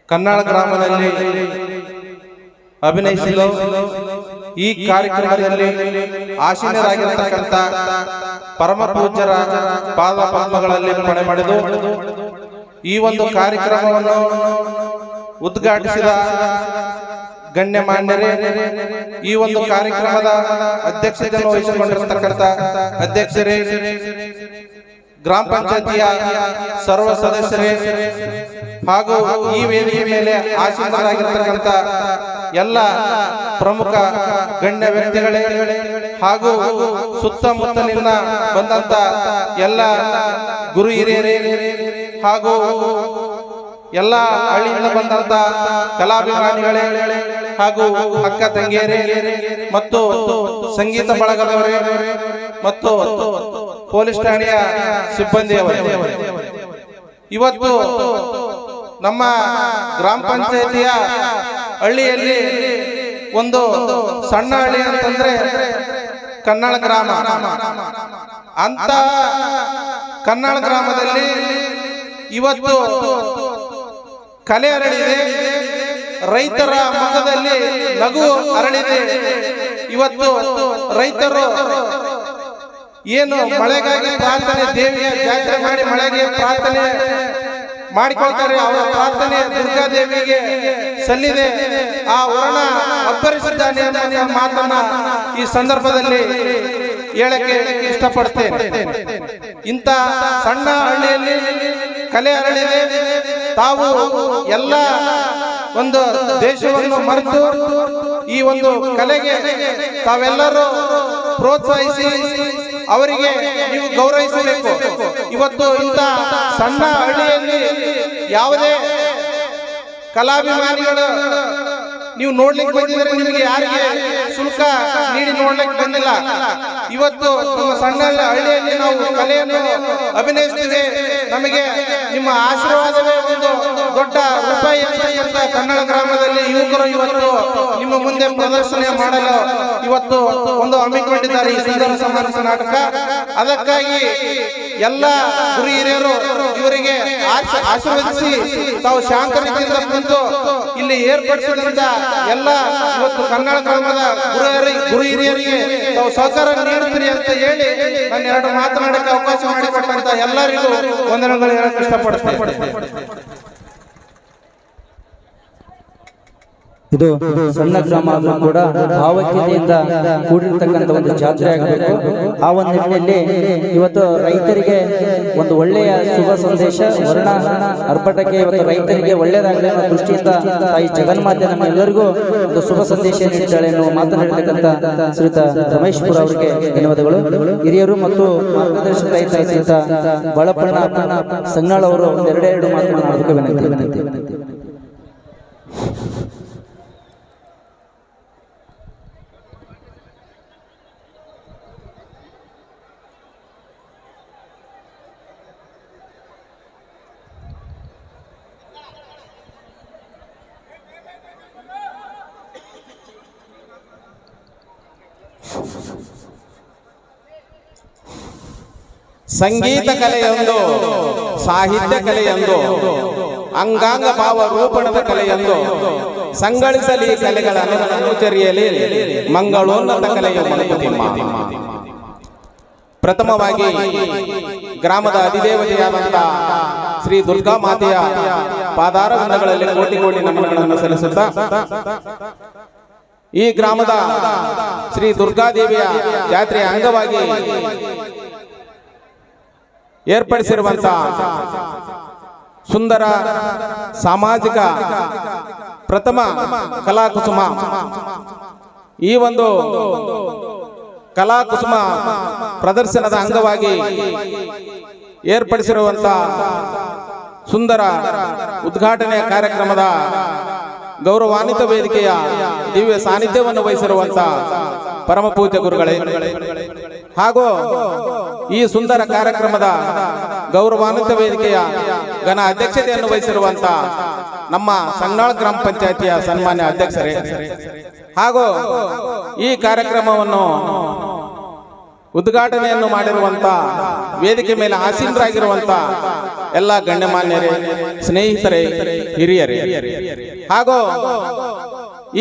ಕನ್ನಾಳ ಗ್ರಾಮದಲ್ಲಿ ಅಭಿನಯಿಸಲು ಈ ಕಾರ್ಯಕ್ರಮದಲ್ಲಿ ಆಸೀನರಾಗಿರತಕ್ಕಂಥ ಪರಮ ಪೂಜ್ಯರ ಪಾದ ಪದ್ಮಗಳಲ್ಲಿ ಮನೆ ಮಾಡಿದು ಈ ಒಂದು ಕಾರ್ಯಕ್ರಮವನ್ನು ಉದ್ಘಾಟಿಸಿದ ಗಣ್ಯಮಾನ್ಯರೇ, ಈ ಒಂದು ಕಾರ್ಯಕ್ರಮದ ಅಧ್ಯಕ್ಷತೆಯನ್ನು ವಹಿಸಿಕೊಂಡಿರತಕ್ಕಂಥ ಅಧ್ಯಕ್ಷರೇ, ಗ್ರಾಮ ಪಂಚಾಯತಿಯ ಸರ್ವ ಸದಸ್ಯರೇ ಹಾಗೂ ಈ ವೇದಿಕೆ ಮೇಲೆ ಆಸೀನರಾಗಿರತಕ್ಕಂಥ ಎಲ್ಲ ಪ್ರಮುಖ ಗಣ್ಯ ವ್ಯಕ್ತಿಗಳೇ ಹಾಗೂ ಸುತ್ತಮುತ್ತಲಿನ ಬಂದಂತ ಎಲ್ಲ ಗುರು ಹಿರಿಯರೇ ಹಾಗೂ ಎಲ್ಲ ಹಳ್ಳಿಯಿಂದ ಬಂದಂತ ಕಲಾಭಿಮಾನಿಗಳೇ ಹಾಗೂ ಅಕ್ಕ ತಂಗಿಯರೇ ಮತ್ತು ಸಂಗೀತ ಬಳಗದವರೇ ಮತ್ತು ಪೊಲೀಸ್ ಠಾಣೆಯ ಸಿಬ್ಬಂದಿಯವರೇ, ಇವತ್ತು ನಮ್ಮ ಗ್ರಾಮ ಪಂಚಾಯತಿಯ ಹಳ್ಳಿಯಲ್ಲಿ ಒಂದು ಸಣ್ಣ ಹಳ್ಳಿ ಅಂತಂದ್ರೆ ಕನ್ನಳ ಗ್ರಾಮ. ಅಂತ ಕನ್ನಳ ಗ್ರಾಮದಲ್ಲಿ ಇವತ್ತು ಕಲೆ ಹರಡಿದೆ, ರೈತರ ಮುಖದಲ್ಲಿ ನಗು ಅರಳಿದೆ. ಇವತ್ತು ರೈತರು ಏನು ಮಳೆಗಾಗಿ ಪ್ರಾರ್ಥನೆ, ದೇವಿಯ ಜಾತ್ರೆ ಮಾಡಿ ಮಳೆಗೆ ಪ್ರಾರ್ಥನೆ ಮಾಡಿಕೊಳ್ತಾರೆ, ಅವರ ಪ್ರಾರ್ಥನೆ ದುರ್ಗಾದೇವಿಗೆ ಸಲ್ಲಿದೆ. ಆ ವರ್ಣ ಅಬ್ಬರಿಸಿದ್ದಾನೆ ಅನ್ನೋ ಮಾತನ್ನ ಈ ಸಂದರ್ಭದಲ್ಲಿ ಹೇಳಕ್ಕೆ ಇಷ್ಟಪಡ್ತೇನೆ. ಇಂಥ ಸಣ್ಣ ಹಳ್ಳಿಯಲ್ಲಿ ಕಲೆ ಹರಡಿದೆ. ತಾವು ಎಲ್ಲ ಒಂದು ದೇಶವನ್ನು ಮರೆತು ಈ ಒಂದು ಕಲೆಗೆ ತಾವೆಲ್ಲರೂ ಪ್ರೋತ್ಸಾಹಿಸಿ ಅವರಿಗೆ ನೀವು ಗೌರವಿಸಬೇಕು. ಇವತ್ತು ಇಂಥ ಸಣ್ಣ ಹಳ್ಳಿಯಲ್ಲಿ ಯಾವುದೇ ಕಲಾಭಿಮಾನಿಗಳು ನೀವು ನೋಡ್ಲಿಕ್ಕೆ ಬಂದಿದ್ರೆ ನಿಮಗೆ ಯಾರಿಗೆ ಶುಲ್ಕ ನೀಡಿ ನೋಡ್ಲಿಕ್ಕೆ ಬಂದಿಲ್ಲ. ಇವತ್ತು ನಮ್ಮ ಸಣ್ಣ ಹಳ್ಳಿಯಲ್ಲಿ ನಾವು ಕಲೆಯನ್ನು ಅಭಿನಯಿಸ್ತೀವಿ, ನಮಗೆ ನಿಮ್ಮ ಆಶೀರ್ವಾದವೇ ಒಂದು ದೊಡ್ಡ ರೂಪಾಯಿ ಅಂತ ಕನ್ನಡ ಗ್ರಾಮದಲ್ಲಿ ಯುವಕರು ಇವತ್ತು ನಿಮ್ಮ ಮುಂದೆ ಪ್ರದರ್ಶನ ಮಾಡಲು ಇವತ್ತು ಒಂದು ಹಮ್ಮಿಕೊಂಡಿದ್ದಾರೆ ಈ ಸುಂದರ ಸಮಾರಂಭ ನಾಟಕ. ಅದಕ್ಕಾಗಿ ಎಲ್ಲ ಗುರು ಹಿರಿಯರು ಇವರಿಗೆ ಆಶೀರ್ವದಿಸಿ ತಾವು ಶಾಂತ ರೀತಿಯಿಂದ ಕುಂತು ಇಲ್ಲಿ ಏರ್ಪಡಿಸಿದಂತ ಎಲ್ಲ ಇವತ್ತು ಕನ್ನಡ ಗ್ರಾಮದ ಗುರು ಹಿರಿಯರಿಗೆ ತಾವು ಸಹಕಾರ ನೀಡುತ್ತೀರಿ ಅಂತ ಹೇಳಿ ನಾನು ಎರಡು ಮಾತನಾಡಕ್ಕೆ ಅವಕಾಶ ಮಾಡಿಕೊಟ್ಟಂತ ಎಲ್ಲರಿಗೂ ವಂದನೆಗಳು ಹೇಳಕ್ಕೆ ಇಷ್ಟಪಡ್ತೇನೆ. ಇದು ಸಣ್ಣ ಗ್ರಾಮ ಆದ್ರೂ ಕೂಡ ಭಾವೈಕ್ಯತೆಯಿಂದ ಕೂಡಿರ್ತಕ್ಕಂಥ ಒಂದು ಜಾತ್ರೆ ಆಗಬೇಕು. ಆ ಒಂದು ನಿಟ್ಟಿನಲ್ಲಿ ಇವತ್ತು ರೈತರಿಗೆ ಒಂದು ಒಳ್ಳೆಯ ಶುಭ ಸಂದೇಶ ವರ್ಣ ಅರ್ಪಟಕ್ಕೆ ಇವತ್ತು ರೈತರಿಗೆ ಒಳ್ಳೆಯದಾಗಲಿ ಅನ್ನೋ ದೃಷ್ಟಿಯಿಂದ ತಾಯಿ ಜಗನ್ಮಾತೆ ನಮ್ಮೆಲ್ಲರಿಗೂ ಒಂದು ಶುಭ ಸಂದೇಶ ನೀಡಿದ್ದಾಳೆ ಎನ್ನುವ ಮಾತನಾಡಿರ್ತಕ್ಕಂಥ ಶ್ರೀಯುತ ರಮೇಶ್ ಪುರ ಅವರಿಗೆ ಧನ್ಯವಾದಗಳು. ಹಿರಿಯರು ಮತ್ತು ಮಾರ್ಗದರ್ಶಕ ರೈತ ಶ್ರೀಯುತ ಬಳಪಣ್ಣ ಸಂಗ್ನಾಳ್ ಅವರು ಎರಡೆರಡು ಮಾತನಾಡೋದಕ್ಕೆ ವಿನಂತಿ. ಸಂಗೀತ ಕಲೆಯೊಂದು, ಸಾಹಿತ್ಯ ಕಲೆಯೊಂದು, ಅಂಗಾಂಗ ಭಾವ ರೂಪಣದ ಕಲೆಯೊಂದು, ಸಂಗಳಿಸಲಿ ಕಲೆಗಳ ಅನುಚರಿಯಲಿ ಮಂಗಳೋನ್ನತ ಕಲೆಯ ಮಂಕುತಿಮ್ಮ. ಪ್ರಥಮವಾಗಿ ಗ್ರಾಮದ ಅಧಿದೇವತೆಯಾದಂಥ ಶ್ರೀ ದುರ್ಗಾ ಮಾತೆಯ ಪಾದಾರವಿಂದಗಳಲ್ಲಿ ಕೋಟಿ ಕೋಟಿ ನಮನಗಳನ್ನು ಸಲ್ಲಿಸುತ್ತಾ ಈ ಗ್ರಾಮದ ಶ್ರೀ ದುರ್ಗಾದೇವಿಯ ಜಾತ್ರೆಯ ಅಂಗವಾಗಿ ಏರ್ಪಡಿಸಿರುವಂತ ಸುಂದರ ಸಾಮಾಜಿಕ ಪ್ರಥಮ ಕಲಾಕುಸುಮ, ಈ ಒಂದು ಕಲಾಕುಸುಮ ಪ್ರದರ್ಶನದ ಅಂಗವಾಗಿ ಏರ್ಪಡಿಸಿರುವಂತ ಸುಂದರ ಉದ್ಘಾಟನೆಯ ಕಾರ್ಯಕ್ರಮದ ಗೌರವಾನ್ವಿತ ವೇದಿಕೆಯ ದಿವ್ಯ ಸಾನ್ನಿಧ್ಯವನ್ನು ವಹಿಸಿರುವಂತ ಪರಮ ಪೂಜ್ಯ ಗುರುಗಳೇ ಹಾಗೂ ಈ ಸುಂದರ ಕಾರ್ಯಕ್ರಮದ ಗೌರವಾನ್ವಿತ ವೇದಿಕೆಯ ಘನ ಅಧ್ಯಕ್ಷತೆಯನ್ನು ವಹಿಸಿರುವಂತ ನಮ್ಮ ಸಂಗ್ನಾಳ್ ಗ್ರಾಮ ಪಂಚಾಯತಿಯ ಸನ್ಮಾನ್ಯ ಅಧ್ಯಕ್ಷರೇ ಹಾಗೂ ಈ ಕಾರ್ಯಕ್ರಮವನ್ನು ಉದ್ಘಾಟನೆಯನ್ನು ಮಾಡಿರುವಂತ ವೇದಿಕೆ ಮೇಲೆ ಆಸೀನರಾಗಿರುವಂತ ಎಲ್ಲ ಗಣ್ಯಮಾನ್ಯರೇ, ಸ್ನೇಹಿತರೇ, ಹಿರಿಯರೇ ಹಾಗೂ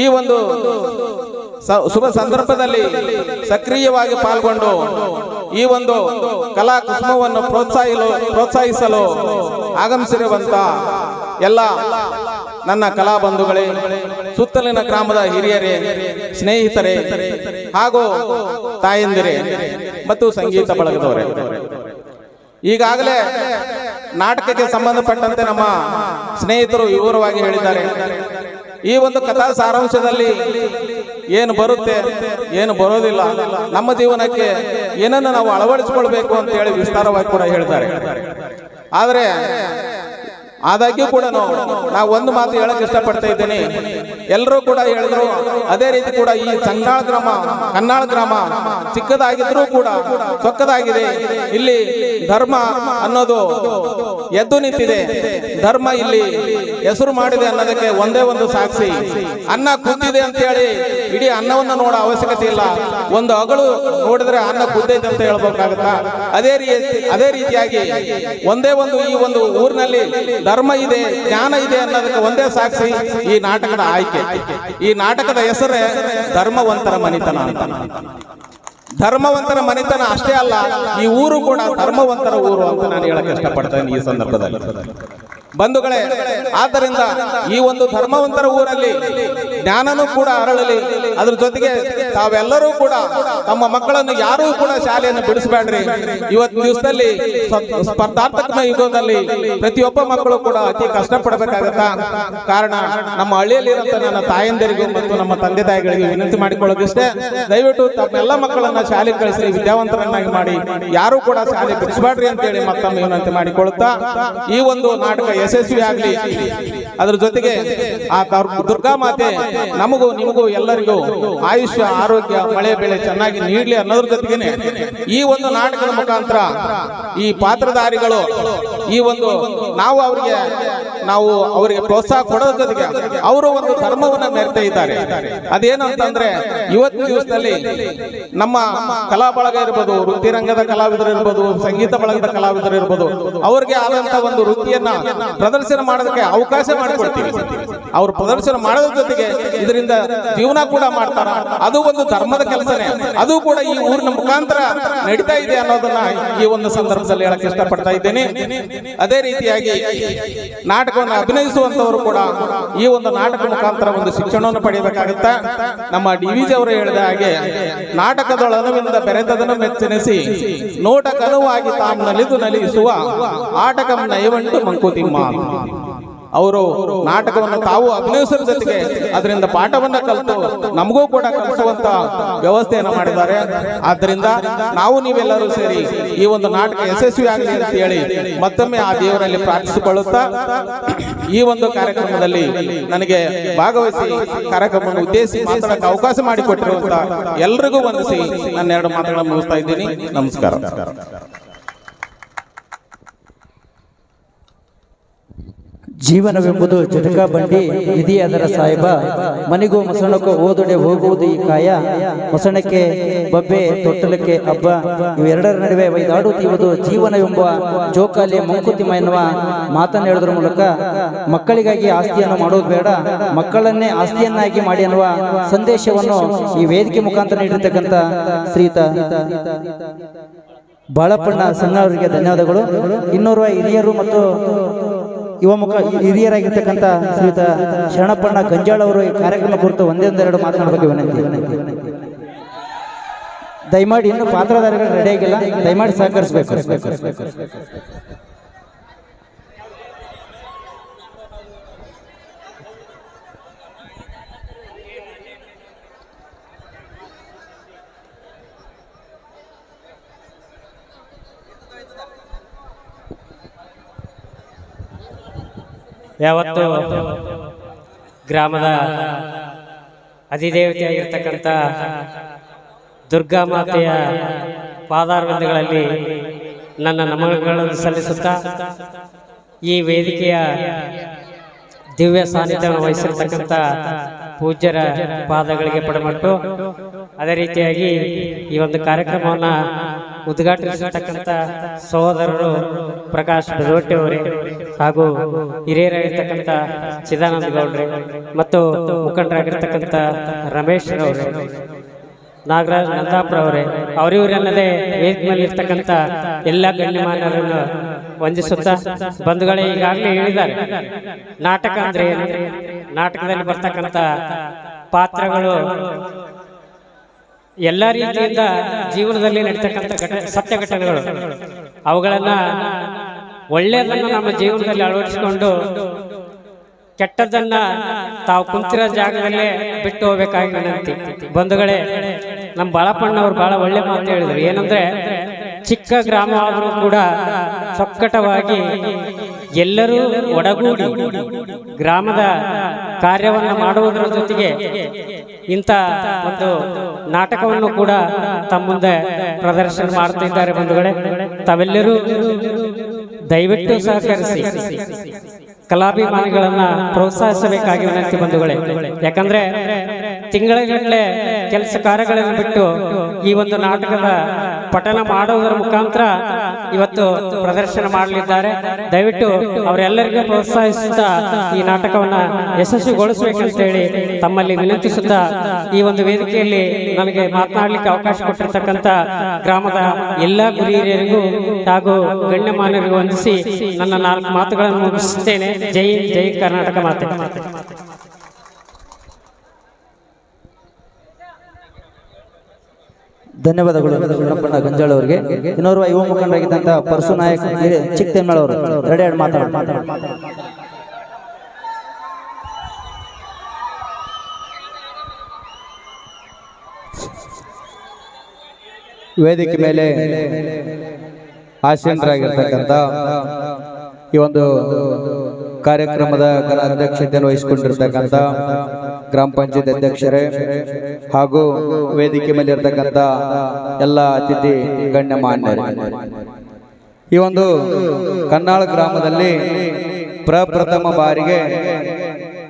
ಈ ಒಂದು ಶುಭ ಸಂದರ್ಭದಲ್ಲಿ ಸಕ್ರಿಯವಾಗಿ ಪಾಲ್ಗೊಂಡು ಈ ಒಂದು ಕಲಾ ಕುಸುಮವನ್ನು ಪ್ರೋತ್ಸಾಹಿಸಲು ಆಗಮಿಸಿರುವಂತ ಎಲ್ಲ ನನ್ನ ಕಲಾ ಬಂಧುಗಳೇ, ಸುತ್ತಲಿನ ಗ್ರಾಮದ ಹಿರಿಯರೇ, ಸ್ನೇಹಿತರೇ ಹಾಗೂ ತಾಯಂದಿರೇ ಮತ್ತು ಸಂಗೀತ ಬಳಗದವರೇ, ಈಗಾಗಲೇ ನಾಟಕಕ್ಕೆ ಸಂಬಂಧಪಟ್ಟಂತೆ ನಮ್ಮ ಸ್ನೇಹಿತರು ವಿವರವಾಗಿ ಹೇಳಿದ್ದಾರೆ. ಈ ಒಂದು ಕಥಾ ಸಾರಾಂಶದಲ್ಲಿ ಏನು ಬರುತ್ತೆ ಏನು ಬರೋದಿಲ್ಲ, ನಮ್ಮ ಜೀವನಕ್ಕೆ ಏನನ್ನು ನಾವು ಅಳವಡಿಸಿಕೊಳ್ಬೇಕು ಅಂತ ಹೇಳಿ ವಿಸ್ತಾರವಾಗಿ ಕೂಡ ಹೇಳ್ತಾರೆ. ಆದರೆ ಆದಾಗ್ಯೂ ಕೂಡ ನಾವು ಒಂದು ಮಾತು ಹೇಳಕ್ ಇಷ್ಟಪಡ್ತಾ ಇದ್ದೇನೆ. ಎಲ್ಲರೂ ಕೂಡ ಹೇಳಿದ್ರು, ಅದೇ ರೀತಿ ಕೂಡ ಈ ಸಂಗಾಳ ಗ್ರಾಮ, ಕನ್ನಾಳ ಗ್ರಾಮ ಚಿಕ್ಕದಾಗಿದ್ರೂ ಕೂಡ ಚೊಕ್ಕದಾಗಿದೆ. ಇಲ್ಲಿ ಧರ್ಮ ಅನ್ನೋದು ಎದ್ದು ನಿಂತಿದೆ, ಧರ್ಮ ಇಲ್ಲಿ ಹೆಸರು ಮಾಡಿದೆ ಅನ್ನೋದಕ್ಕೆ ಒಂದೇ ಒಂದು ಸಾಕ್ಷಿ. ಅನ್ನ ಕುದ್ದಿದೆ ಅಂತ ಹೇಳಿ ಇಡೀ ಅನ್ನವನ್ನು ನೋಡೋ ಅವಶ್ಯಕತೆ ಇಲ್ಲ, ಒಂದು ಅಗಳು ನೋಡಿದ್ರೆ ಅನ್ನ ಕುದ್ದೈತೆ ಅಂತ ಹೇಳ್ಬೇಕಾಗತ್ತ. ಅದೇ ರೀತಿಯಾಗಿ ಒಂದೇ ಒಂದು ಈ ಒಂದು ಊರಿನಲ್ಲಿ ಧರ್ಮ ಇದೆ, ಜ್ಞಾನ ಇದೆ ಅನ್ನೋದಕ್ಕೆ ಒಂದೇ ಸಾಕ್ಷಿ ಈ ನಾಟಕದ ಆಯ್ಕೆ. ಈ ನಾಟಕದ ಹೆಸರೇ ಧರ್ಮವಂತರ ಮನಿತನ ಅಂತ. ಧರ್ಮವಂತರ ಮನಿತನ ಅಷ್ಟೇ ಅಲ್ಲ, ಈ ಊರು ಕೂಡ ಧರ್ಮವಂತರ ಊರು ಅಂತ ನಾನು ಹೇಳಕ್ಕೆ ಇಷ್ಟಪಡ್ತೇನೆ ಈ ಸಂದರ್ಭದಲ್ಲಿ. ಬಂಧುಗಳೇ, ಆದ್ದರಿಂದ ಈ ಒಂದು ಧರ್ಮವಂತರ ಊರಲ್ಲಿ ಜ್ಞಾನನೂ ಕೂಡ ಅರಳಲಿ. ಅದ್ರ ಜೊತೆಗೆ ತಾವೆಲ್ಲರೂ ಕೂಡ ತಮ್ಮ ಮಕ್ಕಳನ್ನು ಯಾರೂ ಕೂಡ ಶಾಲೆಯನ್ನು ಬಿಡಿಸಬೇಡ್ರಿ. ಇವತ್ತಿನ ದಿವಸದಲ್ಲಿ ಸ್ಪರ್ಧಾತ್ಮಕ ಯುಗದಲ್ಲಿ ಪ್ರತಿಯೊಬ್ಬ ಮಕ್ಕಳು ಕೂಡ ಅತಿ ಕಷ್ಟಪಡಬೇಕಾಗತ್ತ. ಕಾರಣ ನಮ್ಮ ಹಳ್ಳಿಯಲ್ಲಿರುವಂತ ನನ್ನ ತಾಯಂದಿರಿಗೂ ಮತ್ತು ನಮ್ಮ ತಂದೆ ತಾಯಿಗಳಿಗೆ ವಿನಂತಿ ಮಾಡಿಕೊಳ್ಳೋದಿಷ್ಟೇ, ದಯವಿಟ್ಟು ತಮ್ಮೆಲ್ಲ ಮಕ್ಕಳನ್ನ ಶಾಲೆಗೆ ಕಳಿಸಿ ವಿದ್ಯಾವಂತರನ್ನಾಗಿ ಮಾಡಿ, ಯಾರು ಕೂಡ ಶಾಲೆ ಬಿಡಿಸಬೇಡ್ರಿ ಅಂತೇಳಿ ಮತ್ತೊಮ್ಮೆ ವಿನಂತಿ ಮಾಡಿಕೊಳ್ಳುತ್ತಾ ಈ ಒಂದು ನಾಟಕ ಯಶಸ್ವಿ ಆಗಲಿ. ಅದ್ರ ಜೊತೆಗೆ ಆ ದುರ್ಗಾ ಮಾತೆ ನಮಗೂ ನಿಮಗೂ ಎಲ್ಲರಿಗೂ ಆಯುಷ್ಯ, ಆರೋಗ್ಯ, ಮಳೆ ಬೆಳೆ ಚೆನ್ನಾಗಿ ನೀಡಲಿ ಅನ್ನೋದ್ರ ಜೊತೆಗೇನೆ ಈ ಒಂದು ನಾಟಕದ ಮುಖಾಂತರ ಈ ಪಾತ್ರಧಾರಿಗಳು ಈ ಒಂದು ನಾವು ಅವರಿಗೆ ಪ್ರೋತ್ಸಾಹ ಕೊಡೋದ್ರ ಜೊತೆಗೆ ಅವರು ಒಂದು ಧರ್ಮವನ್ನ ಮೆರೆತಾ ಇದ್ದಾರೆ. ಅದೇನಂತಂದ್ರೆ ಇವತ್ತಿನ ದಿವಸದಲ್ಲಿ ನಮ್ಮ ಕಲಾ ಬಳಗ ಇರ್ಬೋದು, ವೃತ್ತಿ ರಂಗದ ಕಲಾವಿದರು ಇರ್ಬೋದು, ಸಂಗೀತ ಬಳಗದ ಕಲಾವಿದರು ಇರ್ಬೋದು, ಅವ್ರಿಗೆ ಆದಂತ ಒಂದು ವೃತ್ತಿಯನ್ನ ಪ್ರದರ್ಶನ ಮಾಡೋದಕ್ಕೆ ಅವಕಾಶ ಮಾಡಿಕೊಡ್ತೀವಿ. ಅವರು ಪ್ರದರ್ಶನ ಮಾಡೋದ್ರ ಜೊತೆಗೆ ಇದರಿಂದ ಜೀವನ ಕೂಡ ಮಾಡ್ತಾರ. ಅದು ಒಂದು ಧರ್ಮದ ಕೆಲಸನೇ, ಅದು ಕೂಡ ಈ ಊರಿನ ಮುಖಾಂತರ ನಡೀತಾ ಇದೆ ಅನ್ನೋದನ್ನ ಈ ಒಂದು ಸಂದರ್ಭದಲ್ಲಿ ಹೇಳಕ್ ಇಷ್ಟಪಡ್ತಾ ಇದ್ದೇನೆ. ಅದೇ ರೀತಿಯಾಗಿ ನಾಟಕವನ್ನು ಅಭಿನಯಿಸುವಂತವರು ಕೂಡ ಈ ಒಂದು ನಾಟಕ ಮುಖಾಂತರ ಒಂದು ಶಿಕ್ಷಣವನ್ನು ಪಡೆಯಬೇಕಾಗುತ್ತಾ. ನಮ್ಮ ಡಿ.ವಿ.ಜಿ. ಅವರು ಹೇಳಿದ ಹಾಗೆ, ನಾಟಕದೊಳನವಿಂದ ಬೆರೆತದನ್ನು ಮೆಚ್ಚನಿಸಿ ನೋಟಕನುವಾಗಿ ತಾಮ್ ನಲಿದು ನಲಿಸುವ ಆಟಕಂ ನಯವಂಟು ಮಂಕುತಿಮ್ಮ. ಅವರು ನಾಟಕವನ್ನು ತಾವು ಅಭಿನಯಿಸುವ ಜೊತೆಗೆ ಅದರಿಂದ ಪಾಠವನ್ನ ಕಲಿತು ನಮಗೂ ಕೂಡ ಕಲಿಸುವಂತ ವ್ಯವಸ್ಥೆಯನ್ನು ಮಾಡಿದ್ದಾರೆ. ಆದ್ದರಿಂದ ನಾವು ನೀವೆಲ್ಲರೂ ಸೇರಿ ಈ ಒಂದು ನಾಟಕ ಯಶಸ್ವಿ ಆಗಲಿ ಅಂತ ಹೇಳಿ ಮತ್ತೊಮ್ಮೆ ಆ ದೇವರಲ್ಲಿ ಪ್ರಾರ್ಥಿಸಿಕೊಳ್ಳುತ್ತಾ ಈ ಒಂದು ಕಾರ್ಯಕ್ರಮದಲ್ಲಿ ನನಗೆ ಭಾಗವಹಿಸಿ ಕಾರ್ಯಕ್ರಮವನ್ನು ಉದ್ದೇಶಿಸಿ ಮಾತಾಡಕ್ಕೆ ಅವಕಾಶ ಮಾಡಿಕೊಟ್ಟಿರುವಂತ ಎಲ್ರಿಗೂ ವಂದಿಸಿ ನನ್ನ ಎರಡು ಮಾತುಗಳನ್ನು ಮುಗಿಸ್ತಾ ಇದ್ದೀನಿ. ನಮಸ್ಕಾರ. ಜೀವನವೆಂಬುದು ಜಟಕ ಬಂಡಿ, ವಿಧಿ ಅದರ ಸಾಹೇಬ. ಮನೆಗೂ ಮಸಣಕ್ಕೂ ಓದೊಡೆ ಹೋಗುವುದು ಈ ಕಾಯ. ಮಸಣಕ್ಕೆ ಬಬ್ಬೆ, ತೊಟ್ಟಲಕ್ಕೆ ಹಬ್ಬ, ಇವೆರಡರ ನಡುವೆ ಒಯ್ದಾಡುತ್ತಿರುವುದು ಜೀವನವೆಂಬ ಜೋಕಾಲಿ ಮಂಕುತಿಮ್ಮ ಎನ್ನುವ ಮಾತನ್ನು ಹೇಳುವುದರ ಮೂಲಕ ಮಕ್ಕಳಿಗಾಗಿ ಆಸ್ತಿಯನ್ನು ಮಾಡೋದು ಬೇಡ, ಮಕ್ಕಳನ್ನೇ ಆಸ್ತಿಯನ್ನಾಗಿ ಮಾಡಿ ಎನ್ನುವ ಸಂದೇಶವನ್ನು ಈ ವೇದಿಕೆ ಮುಖಾಂತರ ನೀಡಿರ್ತಕ್ಕಂಥ ಶ್ರೀಯುತ ಬಾಳಪ್ಪಣ್ಣ ಸಣ್ಣ ಅವರಿಗೆ ಧನ್ಯವಾದಗಳು. ಇನ್ನೋರ್ವ ಹಿರಿಯರು ಮತ್ತು ಹಿರಿಯರಾಗಿರ್ತಕ್ಕಂಥ ಶ್ರೀಯುತ ಶರಣಪ್ಪಣ್ಣ ಗಂಜಾಳ ಅವರು ಈ ಕಾರ್ಯಕ್ರಮ ಕುರಿತು ಒಂದೆರಡು ಮಾತನಾಡಬೇಕು ವಿನಂತಿ. ದಯಮಾಡಿ ಇನ್ನು ಪಾತ್ರಧಾರಿಗಳು ರೆಡಿ ಆಗಿಲ್ಲ, ದಯಮಾಡಿ ಸಹಕರಿಸಬೇಕು. ಯಾವತ್ತು ಗ್ರಾಮದ ಅಧಿದೇವತೆಯಾಗಿರ್ತಕ್ಕಂಥ ದುರ್ಗಾ ಮಾತೆಯ ಪಾದಾರವಿಂದಗಳಲ್ಲಿ ನನ್ನ ನಮನಗಳನ್ನು ಸಲ್ಲಿಸುತ್ತಾ ಈ ವೇದಿಕೆಯ ದಿವ್ಯ ಸಾನ್ನಿಧ್ಯವನ್ನು ವಹಿಸಿರ್ತಕ್ಕಂಥ ಪೂಜ್ಯರ ಪಾದಗಳಿಗೆ ಪಡಮಟ್ಟು, ಅದೇ ರೀತಿಯಾಗಿ ಈ ಒಂದು ಕಾರ್ಯಕ್ರಮವನ್ನು ಉದ್ಘಾಟಿಸಿರ್ತಕ್ಕಂಥ ಸಹೋದರರು ಪ್ರಕಾಶ್ ಬೆದವಟ್ಟೆ ಅವರೇ ಹಾಗೂ ಹಿರಿಯರಾಗಿರ್ತಕ್ಕಂಥ ಚಿದಾನಂದ ಗೌಡ್ರೆ ಮತ್ತು ಮುಖಂಡರಾಗಿರ್ತಕ್ಕಂಥ ರಮೇಶ್ ಅವರೇ, ನಾಗರಾಜ್ ನಂದಾಪುರ ಅವರೇ, ಅವರಿವರಲ್ಲದೆ ವೇದಿಕೆ ಮೇಲೆ ಇರ್ತಕ್ಕಂಥ ಎಲ್ಲ ಗಣ್ಯಮಾನ್ಯರನ್ನು ವಂದಿಸುತ್ತಾ, ಬಂಧುಗಳೇ ಈಗಾಗಲೇ ಹೇಳಿದ್ದಾರೆ ನಾಟಕ ಅಂದ್ರೆ ಏನು, ನಾಟಕದಲ್ಲಿ ಬರ್ತಕ್ಕಂಥ ಪಾತ್ರಗಳು ಎಲ್ಲ ರೀತಿಯಿಂದ ಜೀವನದಲ್ಲಿ ನಡೀತಕ್ಕಂಥ ಸತ್ಯ ಘಟನೆಗಳು, ಅವುಗಳನ್ನ ಒಳ್ಳೆಯದನ್ನು ನಮ್ಮ ಜೀವನದಲ್ಲಿ ಅಳವಡಿಸಿಕೊಂಡು ಕೆಟ್ಟದ್ದನ್ನ ತಾವು ಕುಂತಿರೋ ಜಾಗದಲ್ಲೇ ಬಿಟ್ಟು ಹೋಗ್ಬೇಕಾಗಿ ವಿನಂತಿ. ಬಂಧುಗಳೇ, ನಮ್ಮ ಬಾಳಪ್ಪಣ್ಣವ್ರು ಬಹಳ ಒಳ್ಳೆ ಮಾತು ಹೇಳಿದ್ರು. ಏನಂದ್ರೆ, ಚಿಕ್ಕ ಗ್ರಾಮ ಆದರೂ ಕೂಡ ಚೊಕ್ಕಟವಾಗಿ ಎಲ್ಲರೂ ಒಡಗೂಡಿ ಗ್ರಾಮದ ಕಾರ್ಯವನ್ನು ಮಾಡುವುದರ ಜೊತೆಗೆ ಇಂಥ ಒಂದು ನಾಟಕವನ್ನು ಕೂಡ ತಮ್ಮ ಮುಂದೆ ಪ್ರದರ್ಶನ ಮಾಡ್ತಿದ್ದಾರೆ. ಬಂಧುಗಳೇ, ತಾವೆಲ್ಲರೂ ದಯವಿಟ್ಟು ಸಹಕರಿಸಿ ಕಲಾಭಿಮಾನಿಗಳನ್ನ ಪ್ರೋತ್ಸಾಹಿಸಬೇಕಾಗಿ ವಿನಂತಿ. ಬಂಧುಗಳೇ, ಯಾಕಂದ್ರೆ ತಿಂಗಳಗಟ್ಟಲೆ ಕೆಲಸ ಕಾರ್ಯಗಳನ್ನು ಬಿಟ್ಟು ಈ ಒಂದು ನಾಟಕದ ಪಠನ ಮಾಡುವುದರ ಮುಖಾಂತರ ಇವತ್ತು ಪ್ರದರ್ಶನ ಮಾಡಲಿದ್ದಾರೆ. ದಯವಿಟ್ಟು ಅವರೆಲ್ಲರಿಗೂ ಪ್ರೋತ್ಸಾಹಿಸುತ್ತಾ ಈ ನಾಟಕವನ್ನ ಯಶಸ್ವಿಗೊಳಿಸಬೇಕಂತ ಹೇಳಿ ತಮ್ಮಲ್ಲಿ ವಿನಂತಿಸುತ್ತಾ, ಈ ಒಂದು ವೇದಿಕೆಯಲ್ಲಿ ನನಗೆ ಮಾತನಾಡಲಿಕ್ಕೆ ಅವಕಾಶ ಕೊಟ್ಟಿರ್ತಕ್ಕಂಥ ಗ್ರಾಮದ ಎಲ್ಲ ಗುರಿ ಹಿರಿಯರಿಗೂ ಹಾಗೂ ಗಣ್ಯಮಾನ್ಯರಿಗೂ ವಂದಿಸಿ ನನ್ನ 4 ಮಾತುಗಳನ್ನು ಮುಗಿಸುತ್ತೇನೆ. ಜೈ ಜೈ ಕರ್ನಾಟಕ ಮಾತೆ. ಧನ್ಯವಾದಗಳು ಗುಣಪ್ಪಣ್ಣ ಗಂಜಾಳ ಅವರಿಗೆ. ಇನ್ನೋರ್ವ ಯುವ ಮುಖಂಡರಾಗಿದ್ದಂತ ಪರಸು ನಾಯಕ್ ಚಿಕ್ಕತೆಮ್ಮಳ ಅವರು ಎರಡು ಮಾತಾಡ. ವೇದಿಕೆ ಮೇಲೆ ಆಸೀನರಾಗಿರ್ತಕ್ಕಂಥ ಈ ಒಂದು ಕಾರ್ಯಕ್ರಮದ ಅಧ್ಯಕ್ಷತೆಯನ್ನು ವಹಿಸಿಕೊಂಡಿರ್ತಕ್ಕಂಥ ಗ್ರಾಮ ಪಂಚಾಯತ್ ಅಧ್ಯಕ್ಷರೇ ಹಾಗೂ ವೇದಿಕೆ ಮೇಲೆ ಇರ್ತಕ್ಕಂಥ ಎಲ್ಲ ಅತಿಥಿ ಗಣ್ಯಮಾನ್ಯರು, ಈ ಒಂದು ಕನ್ನಾಳ ಗ್ರಾಮದಲ್ಲಿ ಪ್ರಪ್ರಥಮ ಬಾರಿಗೆ